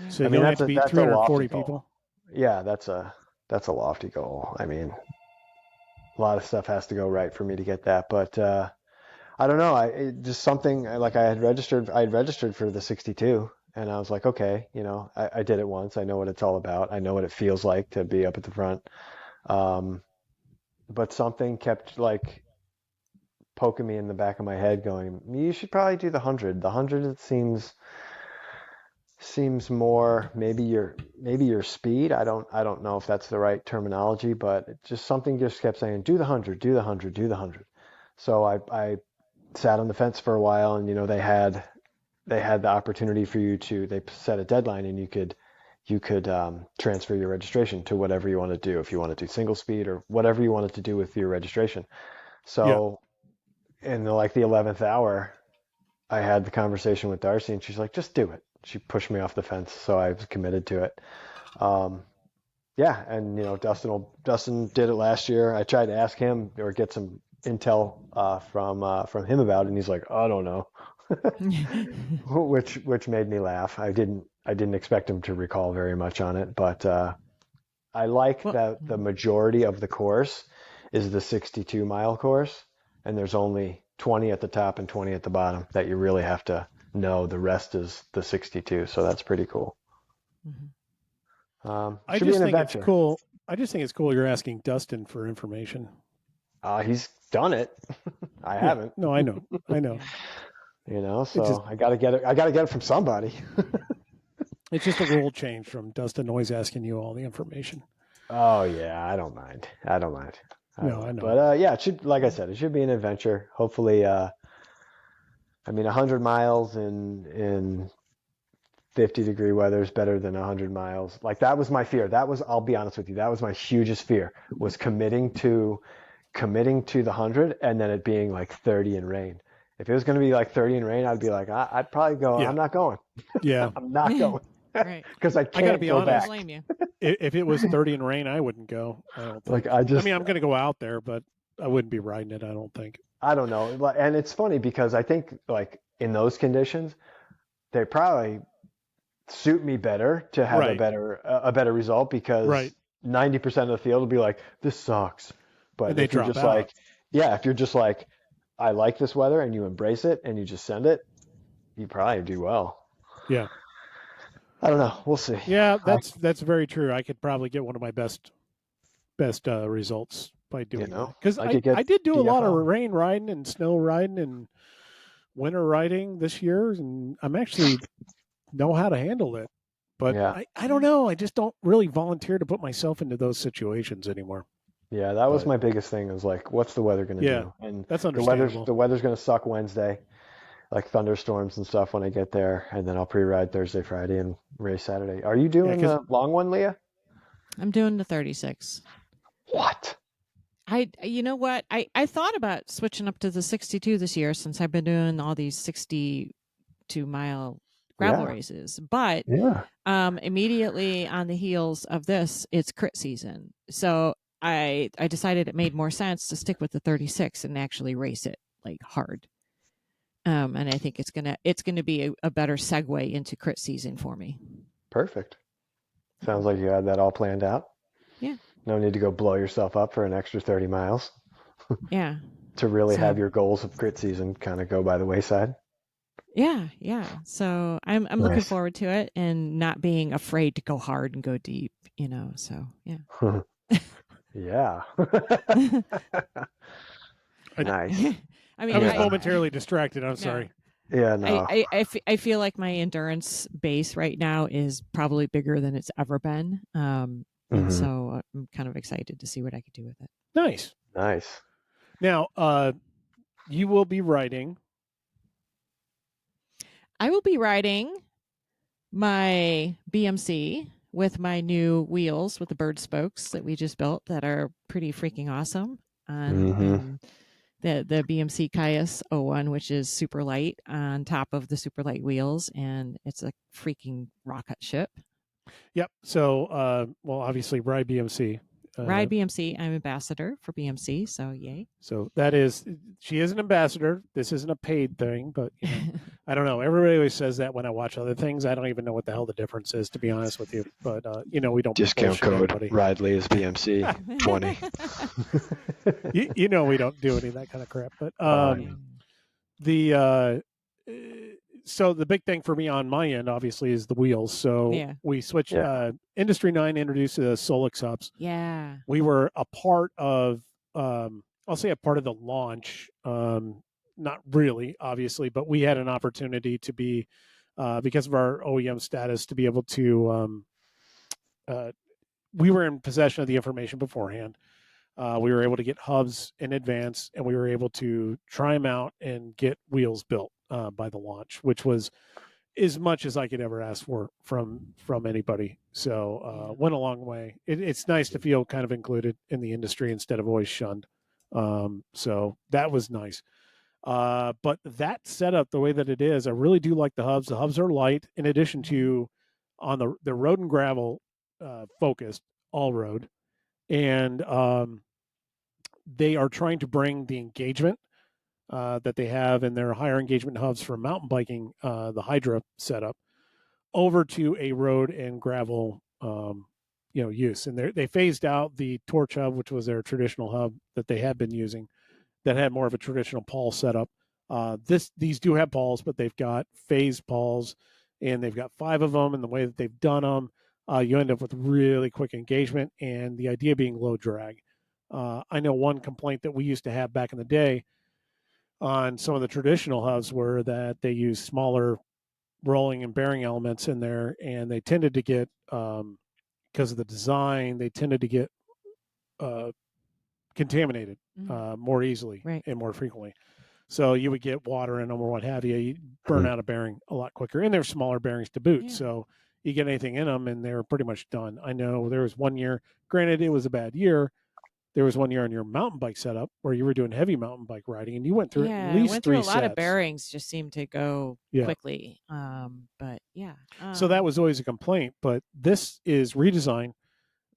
A: So you have to beat 340 people?
C: Yeah, that's a lofty goal. I mean, a lot of stuff has to go right for me to get that, but I don't know. Just something like I had registered for the 62, and I was like, okay, I did it once. I know what it's all about. I know what it feels like to be up at the front. But something kept like poking me in the back of my head, going, you should probably do the 100. The 100 it seems more maybe your speed. I don't know if that's the right terminology, but something just kept saying, do the 100, do the 100, do the 100. So I sat on the fence for a while, and they had the opportunity for you to, they set a deadline, and you could transfer your registration to whatever you want to do, if you want to do single speed or whatever you wanted to do with your registration. So in the 11th hour, I had the conversation with Darcy, and she's like, just do it. She pushed me off the fence, so I was committed to it. And Dustin did it last year. I tried to ask him or get some intel from him about it, and he's like, I don't know, which made me laugh. I didn't expect him to recall very much on it, but I like that the majority of the course is the 62-mile course, and there's only 20 at the top and 20 at the bottom that you really have to know. The rest is the 62, so that's pretty cool.
A: I just think it's cool. I just think it's cool you're asking Dustin for information.
C: He's done it. I haven't.
A: No, I know.
C: So I gotta get it from somebody.
A: It's just a rule change from Dustin always asking you all the information.
C: Oh yeah, I don't mind. I know. But it should, like I said, it should be an adventure. Hopefully, 100 miles in 50-degree weather is better than 100 miles. Like, that was my fear. I'll be honest with you, that was my hugest fear, was committing to the 100 and then it being like 30 in rain. If it was going to be like 30 in rain, I'd be like, I'd probably go. Yeah. I'm not going.
A: Yeah,
C: I'm not going.
B: Right.
C: Because I can't
A: gotta be
C: go
A: honest.
C: back.
B: Blame you.
A: If it was 30 in rain, I wouldn't go. I don't think. I'm going to go out there, but I wouldn't be riding it. I don't think.
C: I don't know. And it's funny because I think like in those conditions, they probably suit me better to have a better result, because 90% of the field will be like, this sucks. But if you're just like, if you're just like, I like this weather, and you embrace it and you just send it, you probably do well.
A: Yeah.
C: I don't know. We'll see.
A: Yeah, that's very true. I could probably get one of my best results by doing that. Because I did do a lot of rain riding and snow riding and winter riding this year, and I'm actually know how to handle it. But I don't know. I just don't really volunteer to put myself into those situations anymore.
C: Yeah, that was my biggest thing. Was like, what's the weather going to do? And
A: that's understandable.
C: The weather's going to suck Wednesday, like thunderstorms and stuff when I get there, and then I'll pre-ride Thursday, Friday, and race Saturday. Are you doing the long one, Leah? I'm
B: doing the 36.
C: What?
B: You know what? I thought about switching up to the 62 this year, since I've been doing all these 62-mile gravel races. But immediately on the heels of this, it's crit season. So I decided it made more sense to stick with the 36 and actually race it like hard. And I think it's gonna be a better segue into crit season for me.
C: Perfect. Sounds like you had that all planned out.
B: Yeah.
C: No need to go blow yourself up for an extra 30 miles.
B: Yeah.
C: To really have your goals of crit season kind of go by the wayside.
B: Yeah. So I'm looking forward to it, and not being afraid to go hard and go deep, So yeah.
C: Yeah. Nice.
B: I mean,
A: I was momentarily distracted. I'm sorry.
C: Yeah, no.
B: I feel like my endurance base right now is probably bigger than it's ever been. And so I'm kind of excited to see what I could do with it.
A: Nice.
C: Nice.
A: Now, you will be riding.
B: I will be riding my BMC with my new wheels with the bird spokes that we just built that are pretty freaking awesome. And the BMC Caius 01, which is super light on top of the super light wheels, and it's a freaking rocket ship.
A: Yep. So, well, obviously, ride BMC.
B: Ride BMC. I'm ambassador for BMC, so yay.
A: So that is, she is an ambassador. This isn't a paid thing, but you know, I don't know. Everybody always says that when I watch other things. I don't even know what the hell the difference is, to be honest with you. But you know, we don't
C: discount code
A: anybody.
C: Ride Leah's BMC 20.
A: you know, we don't do any of that kind of crap. But the so the big thing for me on my end, obviously, is the wheels. So we switched. Industry 9 introduced the Solix hubs.
B: Yeah,
A: we were a part of. I'll say a part of the launch. Not really, obviously, but we had an opportunity to be, because of our OEM status, to be able to. We were in possession of the information beforehand. We were able to get hubs in advance, and we were able to try them out and get wheels built by the launch, which was as much as I could ever ask for from anybody. So went a long way. It's nice to feel kind of included in the industry instead of always shunned. So that was nice. But that setup, the way that it is, I really do like the hubs. The hubs are light, in addition to on the road and gravel focused, all road. And they are trying to bring the engagement that they have in their higher engagement hubs for mountain biking, the Hydra setup, over to a road and gravel use. And they phased out the Torch hub, which was their traditional hub that they had been using, that had more of a traditional pawl setup. These do have pawls, but they've got phased pawls, and they've got 5 of them. And the way that they've done them, you end up with really quick engagement, and the idea being low drag. I know one complaint that we used to have back in the day on some of the traditional hubs were that they use smaller rolling and bearing elements in there, and they tended to get, because of the design, they tended to get contaminated more easily and more frequently. So you would get water in them or what have you. You burn out a bearing a lot quicker, and they're smaller bearings to boot. Yeah. So you get anything in them, and they're pretty much done. I know there was one year, granted it was a bad year, there was one year on your mountain bike setup where you were doing heavy mountain bike riding, and you went through at least 3 sets. A lot
B: of bearings just seemed to go quickly. But yeah.
A: So that was always a complaint, but this is redesigned.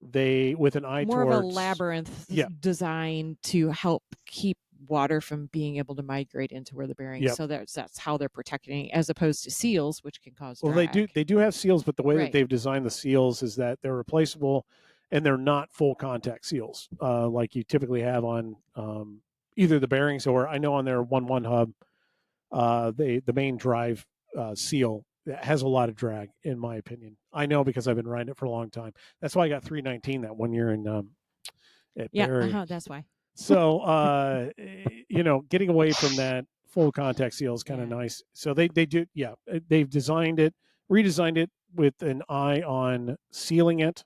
A: They, with an eye
B: more
A: towards
B: of a labyrinth design to help keep water from being able to migrate into where the bearings. So that's how they're protecting, as opposed to seals, which can cause drag.
A: Well, they do have seals, but the way that they've designed the seals is that they're replaceable, and they're not full contact seals like you typically have on either the bearings, or I know on their 1.1 hub, the main drive seal has a lot of drag, in my opinion. I know because I've been riding it for a long time. That's why I got 319 that one year in at Barry.
B: That's why.
A: So getting away from that full contact seal is kind of nice. So they do, they've redesigned it with an eye on sealing it,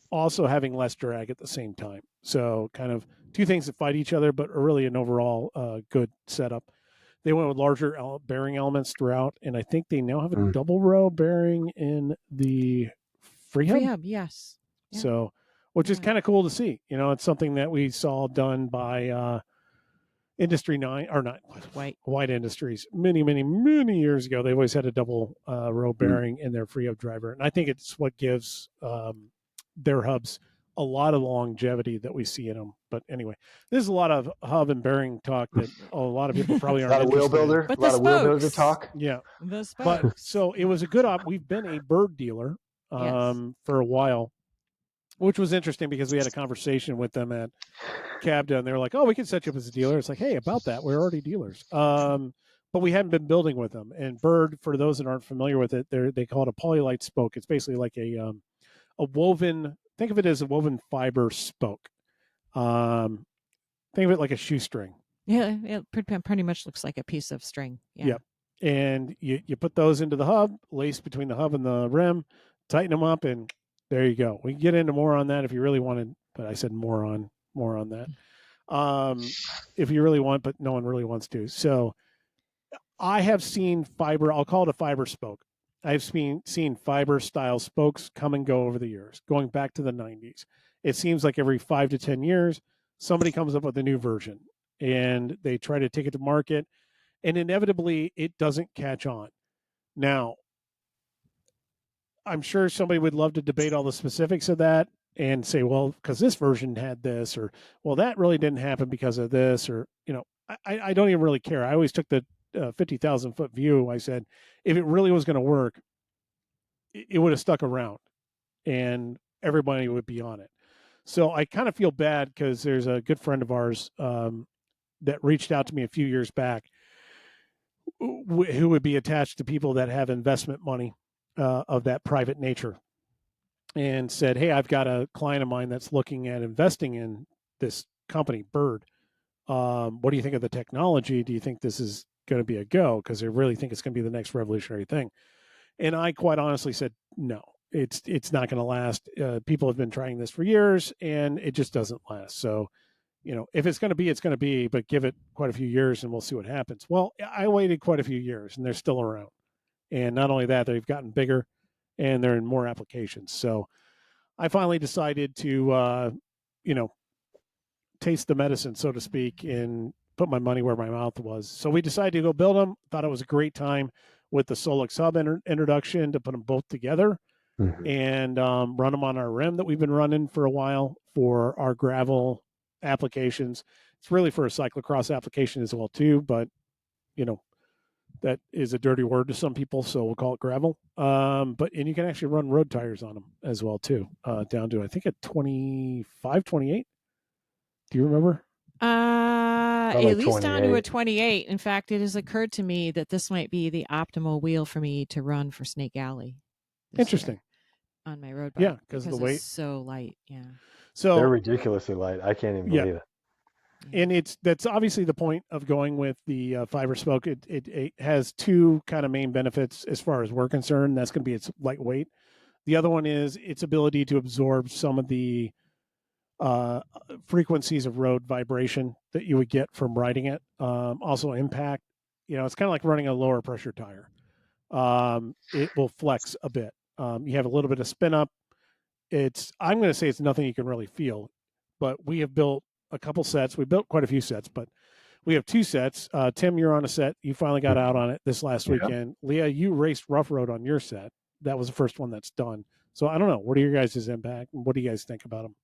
A: also having less drag at the same time. So kind of two things that fight each other, but are really an overall good setup. They went with larger bearing elements throughout, and I think they now have a double row bearing in the free hub.
B: Yes.
A: Yeah. So, which is kind of cool to see. You know, it's something that we saw done by Industry 9, or not White Industries, many years ago. They always had a double row bearing in their free hub driver, and I think it's what gives their hubs a lot of longevity that we see in them. But anyway, there's a lot of hub and bearing talk that a lot of people probably aren't interested in.
C: A lot of wheel builder talk.
A: Yeah.
B: The spokes.
A: But so it was a good we've been a bird dealer for a while, which was interesting because we had a conversation with them at Cabda, and they're like, "Oh, we can set you up as a dealer." It's like, "Hey, about that, we're already dealers." But we hadn't been building with them. And bird, for those that aren't familiar with it, they call it a polylite spoke. It's basically like a woven. Think of it as a woven fiber spoke. Think of it like a shoestring.
B: Yeah, it pretty much looks like a piece of string. Yeah.
A: Yep. And you put those into the hub, lace between the hub and the rim, tighten them up, and there you go. We can get into more on that if you really wanted, but I said more on that. If you really want, but no one really wants to. So I have seen fiber, I'll call it a fiber spoke. I've seen fiber style spokes come and go over the years, going back to the 90s. It seems like every 5 to 10 years, somebody comes up with a new version and they try to take it to market, and inevitably it doesn't catch on. Now, I'm sure somebody would love to debate all the specifics of that and say, well, because this version had this, or, well, that really didn't happen because of this, or, I don't even really care. I always took the 50,000 foot view. I said, if it really was going to work, it would have stuck around and everybody would be on it. So I kind of feel bad because there's a good friend of ours that reached out to me a few years back who would be attached to people that have investment money of that private nature, and said, hey, I've got a client of mine that's looking at investing in this company, Bird. What do you think of the technology? Do you think this is going to be a go? Because they really think it's going to be the next revolutionary thing. And I quite honestly said, no, it's not going to last. People have been trying this for years and it just doesn't last. So, if it's going to be, it's going to be, but give it quite a few years and we'll see what happens. Well, I waited quite a few years and they're still around. And not only that, they've gotten bigger and they're in more applications. So I finally decided to, taste the medicine, so to speak, and put my money where my mouth was. So we decided to go build them. Thought it was a great time with the Solix Hub introduction to put them both together and run them on our rim that we've been running for a while for our gravel applications. It's really for a cyclocross application as well too, but that is a dirty word to some people, so we'll call it gravel. And you can actually run road tires on them as well too, down to I think at 25, 28. Do you remember?
B: At least down to a 28. In fact, it has occurred to me that this might be the optimal wheel for me to run for Snake Alley.
A: Interesting.
B: On my road bike.
A: Yeah, because the weight
B: is so light. Yeah.
C: So they're ridiculously light. I can't even believe it.
A: And that's obviously the point of going with the fiber spoke. It has two kind of main benefits as far as we're concerned. That's going to be its lightweight. The other one is its ability to absorb some of the frequencies of road vibration that you would get from riding it. Also impact. It's kind of like running a lower pressure tire. It will flex a bit. You have a little bit of spin up. I'm going to say it's nothing you can really feel, but we have built a couple sets. We built quite a few sets, but we have two sets. Tim, you're on a set. You finally got out on it this last weekend. Leah, you raced rough road on your set. That was the first one that's done. So I don't know. What are your guys' impact? And what do you guys think about them?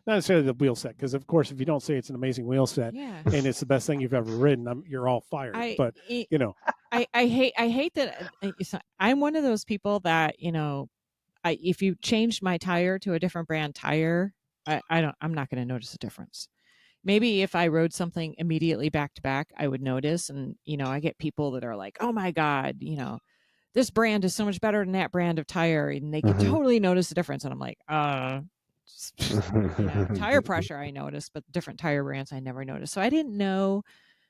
A: Not necessarily the wheel set, because of course, if you don't say it's an amazing wheel set and it's the best thing you've ever ridden, you're all fired.
B: I hate that. I'm one of those people that if you changed my tire to a different brand tire, I'm not going to notice a difference. Maybe if I rode something immediately back to back, I would notice. And I get people that are like, "Oh my God, this brand is so much better than that brand of tire," and they can totally notice the difference. And I'm like, tire pressure I noticed, but different tire brands I never noticed. So I didn't know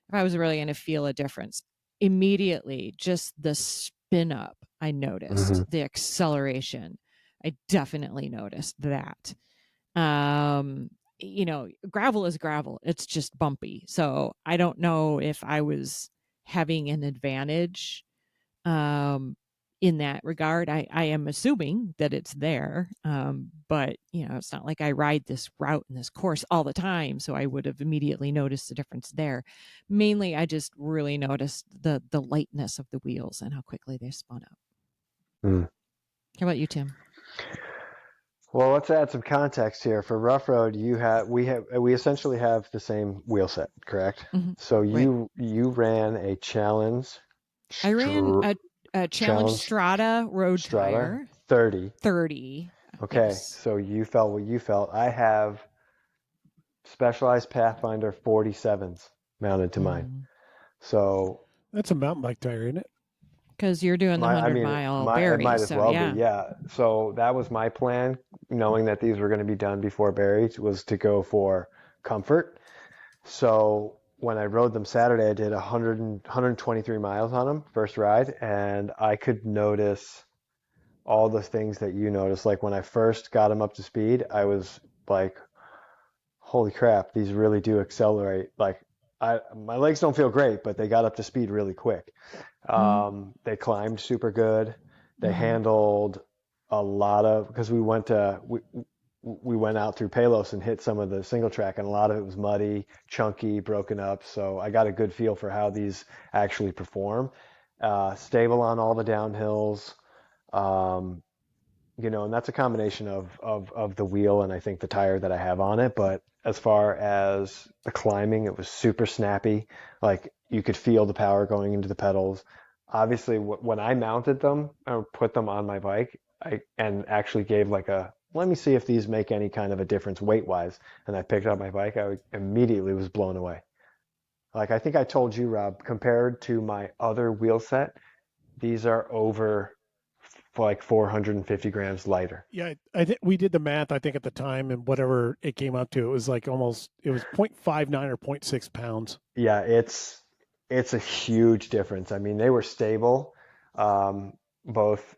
B: if I was really going to feel a difference. Immediately, just the spin up, I noticed the acceleration. I definitely noticed that. Gravel is gravel. It's just bumpy. So I don't know if I was having an advantage in that regard. I am assuming that it's there, but it's not like I ride this route and this course all the time, so I would have immediately noticed the difference there. Mainly, I just really noticed the lightness of the wheels and how quickly they spun up. How about you, Tim?
C: Well, let's add some context here. For rough road, we essentially have the same wheel set, correct? So you ran a challenge.
B: I ran a challenge Strata road tire. 30.
C: Okay, yes. So you felt what you felt. I have Specialized Pathfinder 47s mounted to mine. So
A: that's a mountain bike tire, isn't it?
B: Because you're doing the 100-mile Barry.
C: It might as well be, yeah. So that was my plan, knowing that these were going to be done before Barry, was to go for comfort. So when I rode them Saturday, I did 123 miles on them first ride, and I could notice all the things that you notice. Like when I first got them up to speed, I was like, holy crap, these really do accelerate. Like my legs don't feel great, but they got up to speed really quick. They climbed super good. They handled a lot of, because we went out through Palos and hit some of the single track, and a lot of it was muddy, chunky, broken up. So I got a good feel for how these actually perform. Stable on all the downhills. And that's a combination of the wheel and I think the tire that I have on it. But as far as the climbing, it was super snappy. Like you could feel the power going into the pedals. Obviously, when I mounted them or put them on my bike, and actually gave like let me see if these make any kind of a difference weight wise. And I picked up my bike, I immediately was blown away. Like I think I told you, Rob, compared to my other wheel set, these are over like 450 grams lighter.
A: Yeah, I think we did the math, I think at the time, and whatever it came up to, it was like it was 0.59 or 0.6 pounds.
C: Yeah, it's a huge difference. I mean, they were stable, both,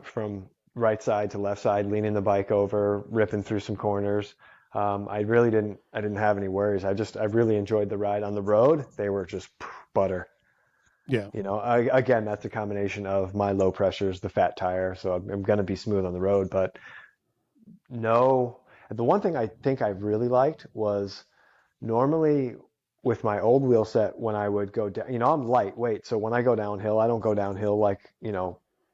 C: from right side to left side, leaning the bike over, ripping through some corners. I didn't have any worries. I really enjoyed the ride on the road. They were just butter.
A: Yeah.
C: Again, that's a combination of my low pressures, the fat tire. So I'm going to be smooth on the road, but no, the one thing I think I really liked was normally with my old wheel set, when I would go down, I'm lightweight. So when I go downhill, I don't go downhill like,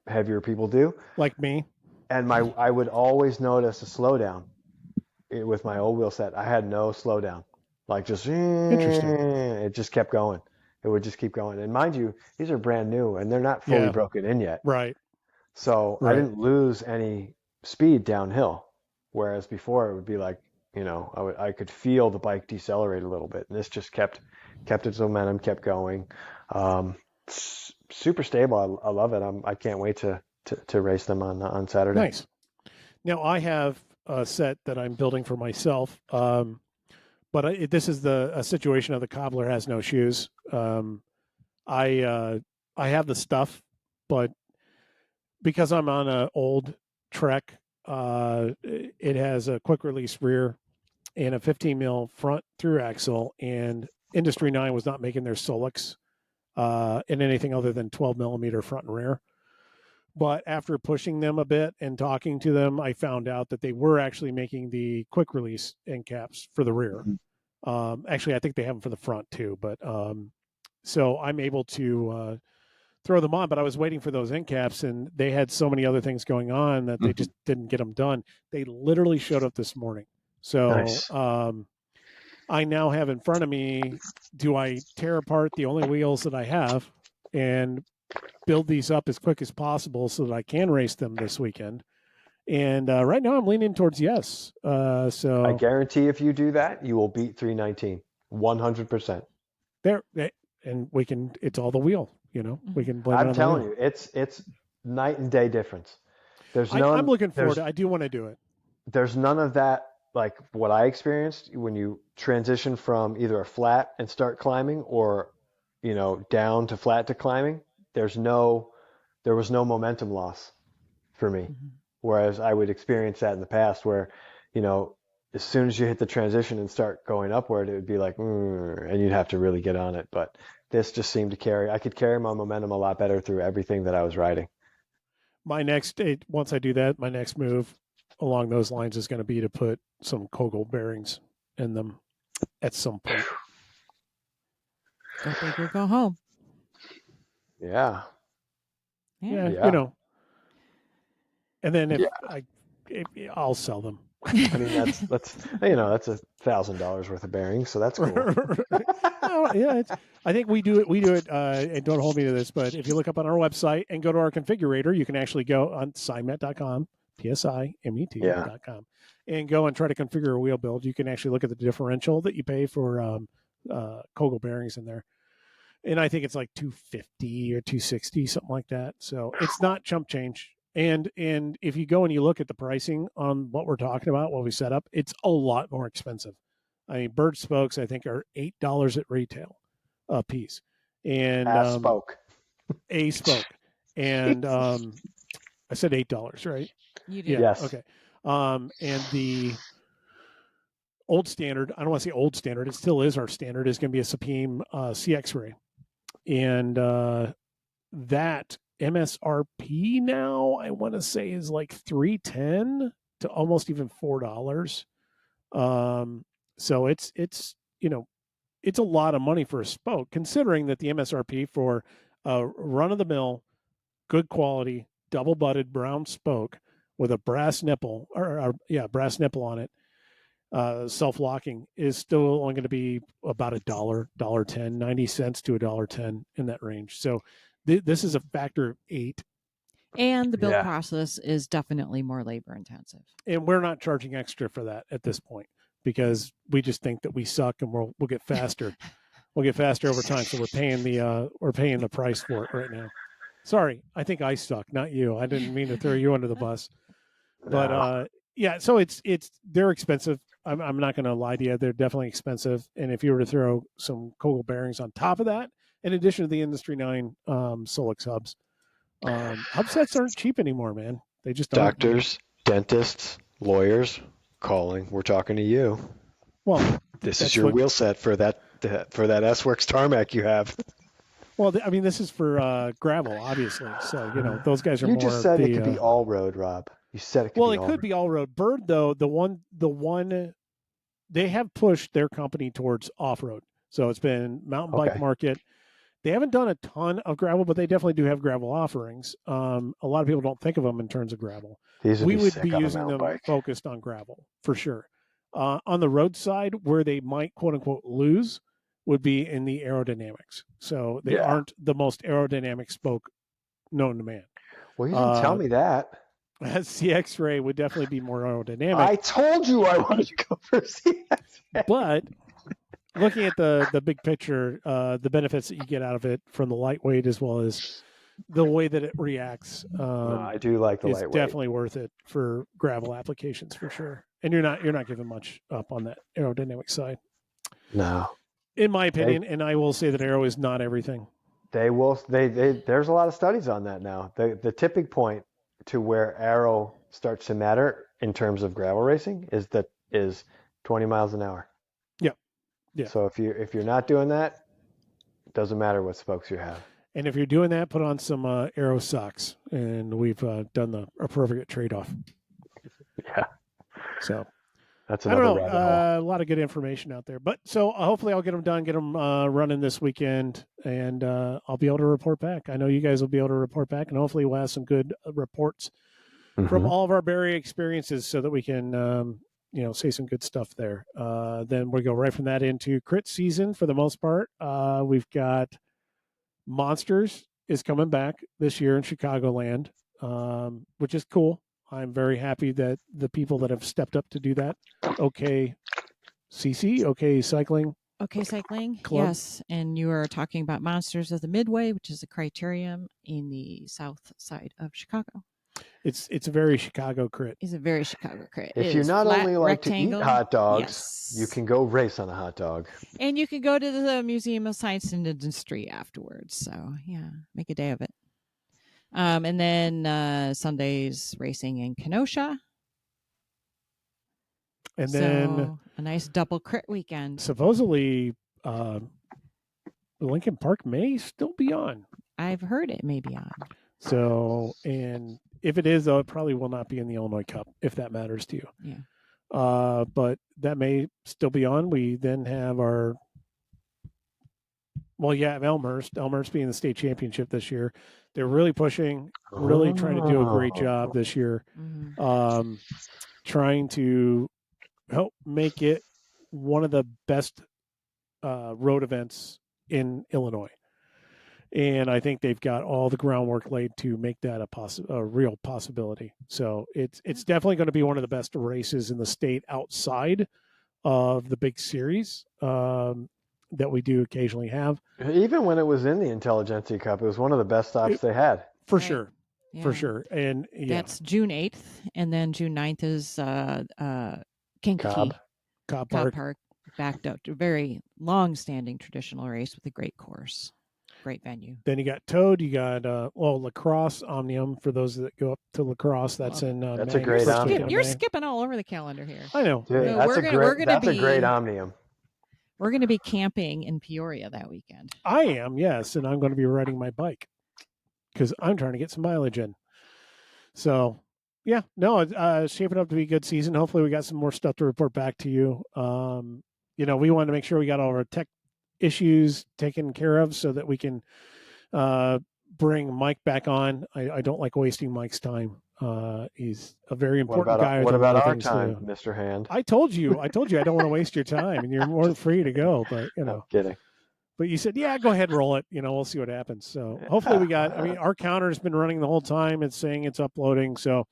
C: heavier people do.
A: Like me.
C: And I would always notice a slowdown with my old wheel set. I had no slowdown, like just,
A: Interesting.
C: It just kept going. It would just keep going. And mind you, these are brand new and they're not fully broken in yet.
A: Right.
C: So I didn't lose any speed downhill. Whereas before it would be like, I could feel the bike decelerate a little bit. And this just kept its momentum, kept going. Super stable. I love it. I can't wait to race them on Saturday.
A: Nice. Now I have a set that I'm building for myself. But this is a situation of the cobbler has no shoes. I have the stuff, but because I'm on an old Trek, it has a quick release rear and a 15 mil front through axle, and Industry 9 was not making their Solix in anything other than 12 millimeter front and rear. But after pushing them a bit and talking to them, I found out that they were actually making the quick release end caps for the rear. Actually, I think they have them for the front too, but so I'm able to throw them on, but I was waiting for those end caps and they had so many other things going on that they just didn't get them done. They literally showed up this morning. So
C: nice.
A: I now have in front of me, do I tear apart the only wheels that I have and build these up as quick as possible so that I can race them this weekend? And right now I'm leaning towards yes. So
C: I guarantee if you do that, you will beat 319, 100%.
A: There, and we can. It's all the wheel. We can blame.
C: I'm telling you, it's night and day difference.
A: I'm looking forward to it. I do want to do it.
C: There's none of that like what I experienced when you transition from either a flat and start climbing or down to flat to climbing. There was no momentum loss for me. Whereas I would experience that in the past where, as soon as you hit the transition and start going upward, it would be like, and you'd have to really get on it. But this just seemed to I could carry my momentum a lot better through everything that I was riding.
A: Once I do that, my next move along those lines is going to be to put some Kogel bearings in them at some point.
B: Go big or go home.
C: Yeah.
A: And then I'll sell them.
C: I mean, that's $1,000 worth of bearings, so that's cool.
A: I think we do it. And don't hold me to this, but if you look up on our website and go to our configurator, you can actually go on Simet.com, PSIMET.com, and go and try to configure a wheel build. You can actually look at the differential that you pay for Kogel bearings in there. And I think it's like $250 or $260, something like that. So it's not chump change. And if you go and you look at the pricing on what we're talking about, what we set up, it's a lot more expensive. I mean, bird spokes I think are $8 at retail a piece, and
C: a spoke.
A: And I said $8, right?
B: You did.
A: Yeah.
C: Yes.
A: Okay. And the old standard, I don't want to say old standard, it still is our standard, is going to be a Supreme CX ray. And that MSRP now, I want to say, is like $310 to almost even $4. So it's it's a lot of money for a spoke, considering that the MSRP for a run of the mill, good quality, double butted brown spoke with a brass nipple brass nipple on it, self-locking, is still only going to be about $1.10, 90 cents to $1.10 in that range. So this is a factor of 8.
B: And the build process is definitely more labor intensive.
A: And we're not charging extra for that at this point, because we just think that we suck and we'll get faster. We'll get faster over time. So we're paying the price for it right now. Sorry, I think I suck, not you. I didn't mean to throw you under the bus. But yeah, so they're expensive. I'm not going to lie to you. They're definitely expensive. And if you were to throw some Kogel bearings on top of that, in addition to the Industry 9 Solix hubs, hub sets aren't cheap anymore, man. They just aren't.
C: Doctors, dentists, lawyers calling. We're talking to you.
A: Well,
C: this is your wheel set for that S-Works tarmac you have.
A: Well, I mean, this is for gravel, obviously. So, those guys are more.
C: You just said it could be all road, Rob. You said it could be all road. Well, it could
A: be all road. Bird, though, the one, they have pushed their company towards off-road. So it's been mountain bike market. They haven't done a ton of gravel, but they definitely do have gravel offerings. A lot of people don't think of them in terms of gravel. We would be using them focused on gravel for sure. On the road side, where they might quote unquote lose, would be in the aerodynamics. So they aren't the most aerodynamic spoke known to man.
C: Well, you didn't tell me that.
A: CX ray would definitely be more aerodynamic.
C: I told you I wanted to go for CX ray.
A: But looking at the big picture, the benefits that you get out of it from the lightweight as well as the way that it reacts,
C: I do like the lightweight.
A: It's definitely worth it for gravel applications for sure. And you're not giving much up on that aerodynamic side.
C: No,
A: in my opinion, and I will say that aero is not everything.
C: There's a lot of studies on that now. The tipping point to where aero starts to matter in terms of gravel racing is 20 miles an hour.
A: Yeah.
C: So if you're not doing that, it doesn't matter what spokes you have.
A: And if you're doing that, put on some aero socks, and we've done the appropriate trade-off.
C: Yeah.
A: So
C: that's
A: I don't know. A lot of good information out there. But so hopefully I'll get them done, get them running this weekend, and I'll be able to report back. I know you guys will be able to report back, and hopefully we'll have some good reports from all of our Barry experiences so that we can say some good stuff there. Then we go right from that into crit season for the most part. We've got Monsters is coming back this year in Chicagoland, which is cool. I'm very happy that the people that have stepped up to do that. Okay Cycling.
B: Okay Cycling,
A: Club.
B: Yes. And you are talking about Monsters of the Midway, which is a criterium in the south side of Chicago.
A: It's a very Chicago crit.
B: It's a very Chicago crit.
C: If you not only like to eat hot dogs, you can go race on a hot dog.
B: And you can go to the Museum of Science and Industry afterwards. So, yeah, make a day of it. And then Sundays racing in Kenosha.
A: And then
B: a nice double crit weekend.
A: Supposedly, Lincoln Park may still be on.
B: I've heard it may be on.
A: So, and if it is, though, it probably will not be in the Illinois Cup, if that matters to you.
B: Yeah.
A: But that may still be on. We then have Elmhurst being the state championship this year. They're really pushing, really trying to do a great job this year, trying to help make it one of the best road events in Illinois. And I think they've got all the groundwork laid to make that a real possibility. So it's definitely going to be one of the best races in the state outside of the big series that we do occasionally have.
C: Even when it was in the Intelligentsia Cup, it was one of the best stops they had.
A: For sure. Yeah. For sure. And
B: that's June 8th. And then June 9th is Kankakee.
A: Cobb
B: Park. backed up to a very long-standing traditional race with a great course, great venue.
A: Then you got Toad. You got Lacrosse Omnium for those that go up to Lacrosse. That's in
C: that's
A: May.
C: a great Omnium.
B: You're skipping all over the calendar here.
A: I know.
C: Dude,
A: yeah.
C: that's a great Omnium.
B: We're going to be camping in Peoria that weekend.
A: I am, yes, and I'm going to be riding my bike because I'm trying to get some mileage in. So, yeah, no, it's shaping up to be a good season. Hopefully, we got some more stuff to report back to you. We wanted to make sure we got all our tech issues taken care of so that we can bring Mike back on. I don't like wasting Mike's time. He's a very important guy.
C: What about our time, Mr. Hand?
A: I told you I don't want to waste your time, and you're more than free to go. But
C: I'm kidding.
A: But you said, yeah, go ahead and roll it. We'll see what happens. So hopefully our counter's been running the whole time. It's saying it's uploading. So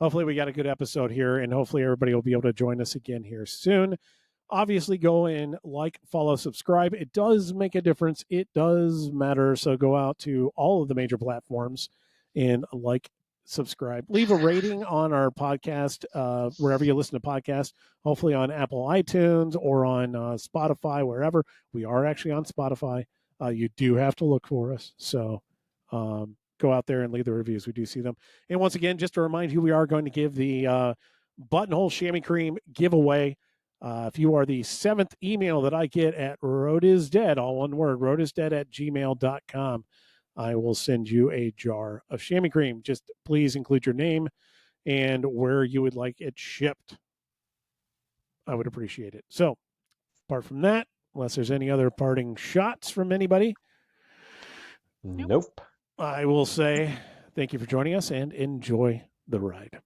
A: hopefully we got a good episode here, and hopefully everybody will be able to join us again here soon. Obviously, go and like, follow, subscribe. It does make a difference. It does matter. So go out to all of the major platforms and like, subscribe, leave a rating on our podcast wherever you listen to podcasts, hopefully on Apple iTunes or on Spotify, wherever. We are actually on Spotify. You do have to look for us, so go out there and leave the reviews. We do see them. And once again, just to remind you, we are going to give the buttonhole chamois cream giveaway. If you are the 7th email that I get at roadisdead, all one word, roadisdead@gmail.com, I will send you a jar of chamois cream. Just please include your name and where you would like it shipped. I would appreciate it. So, apart from that, unless there's any other parting shots from anybody,
C: nope.
A: I will say thank you for joining us and enjoy the ride.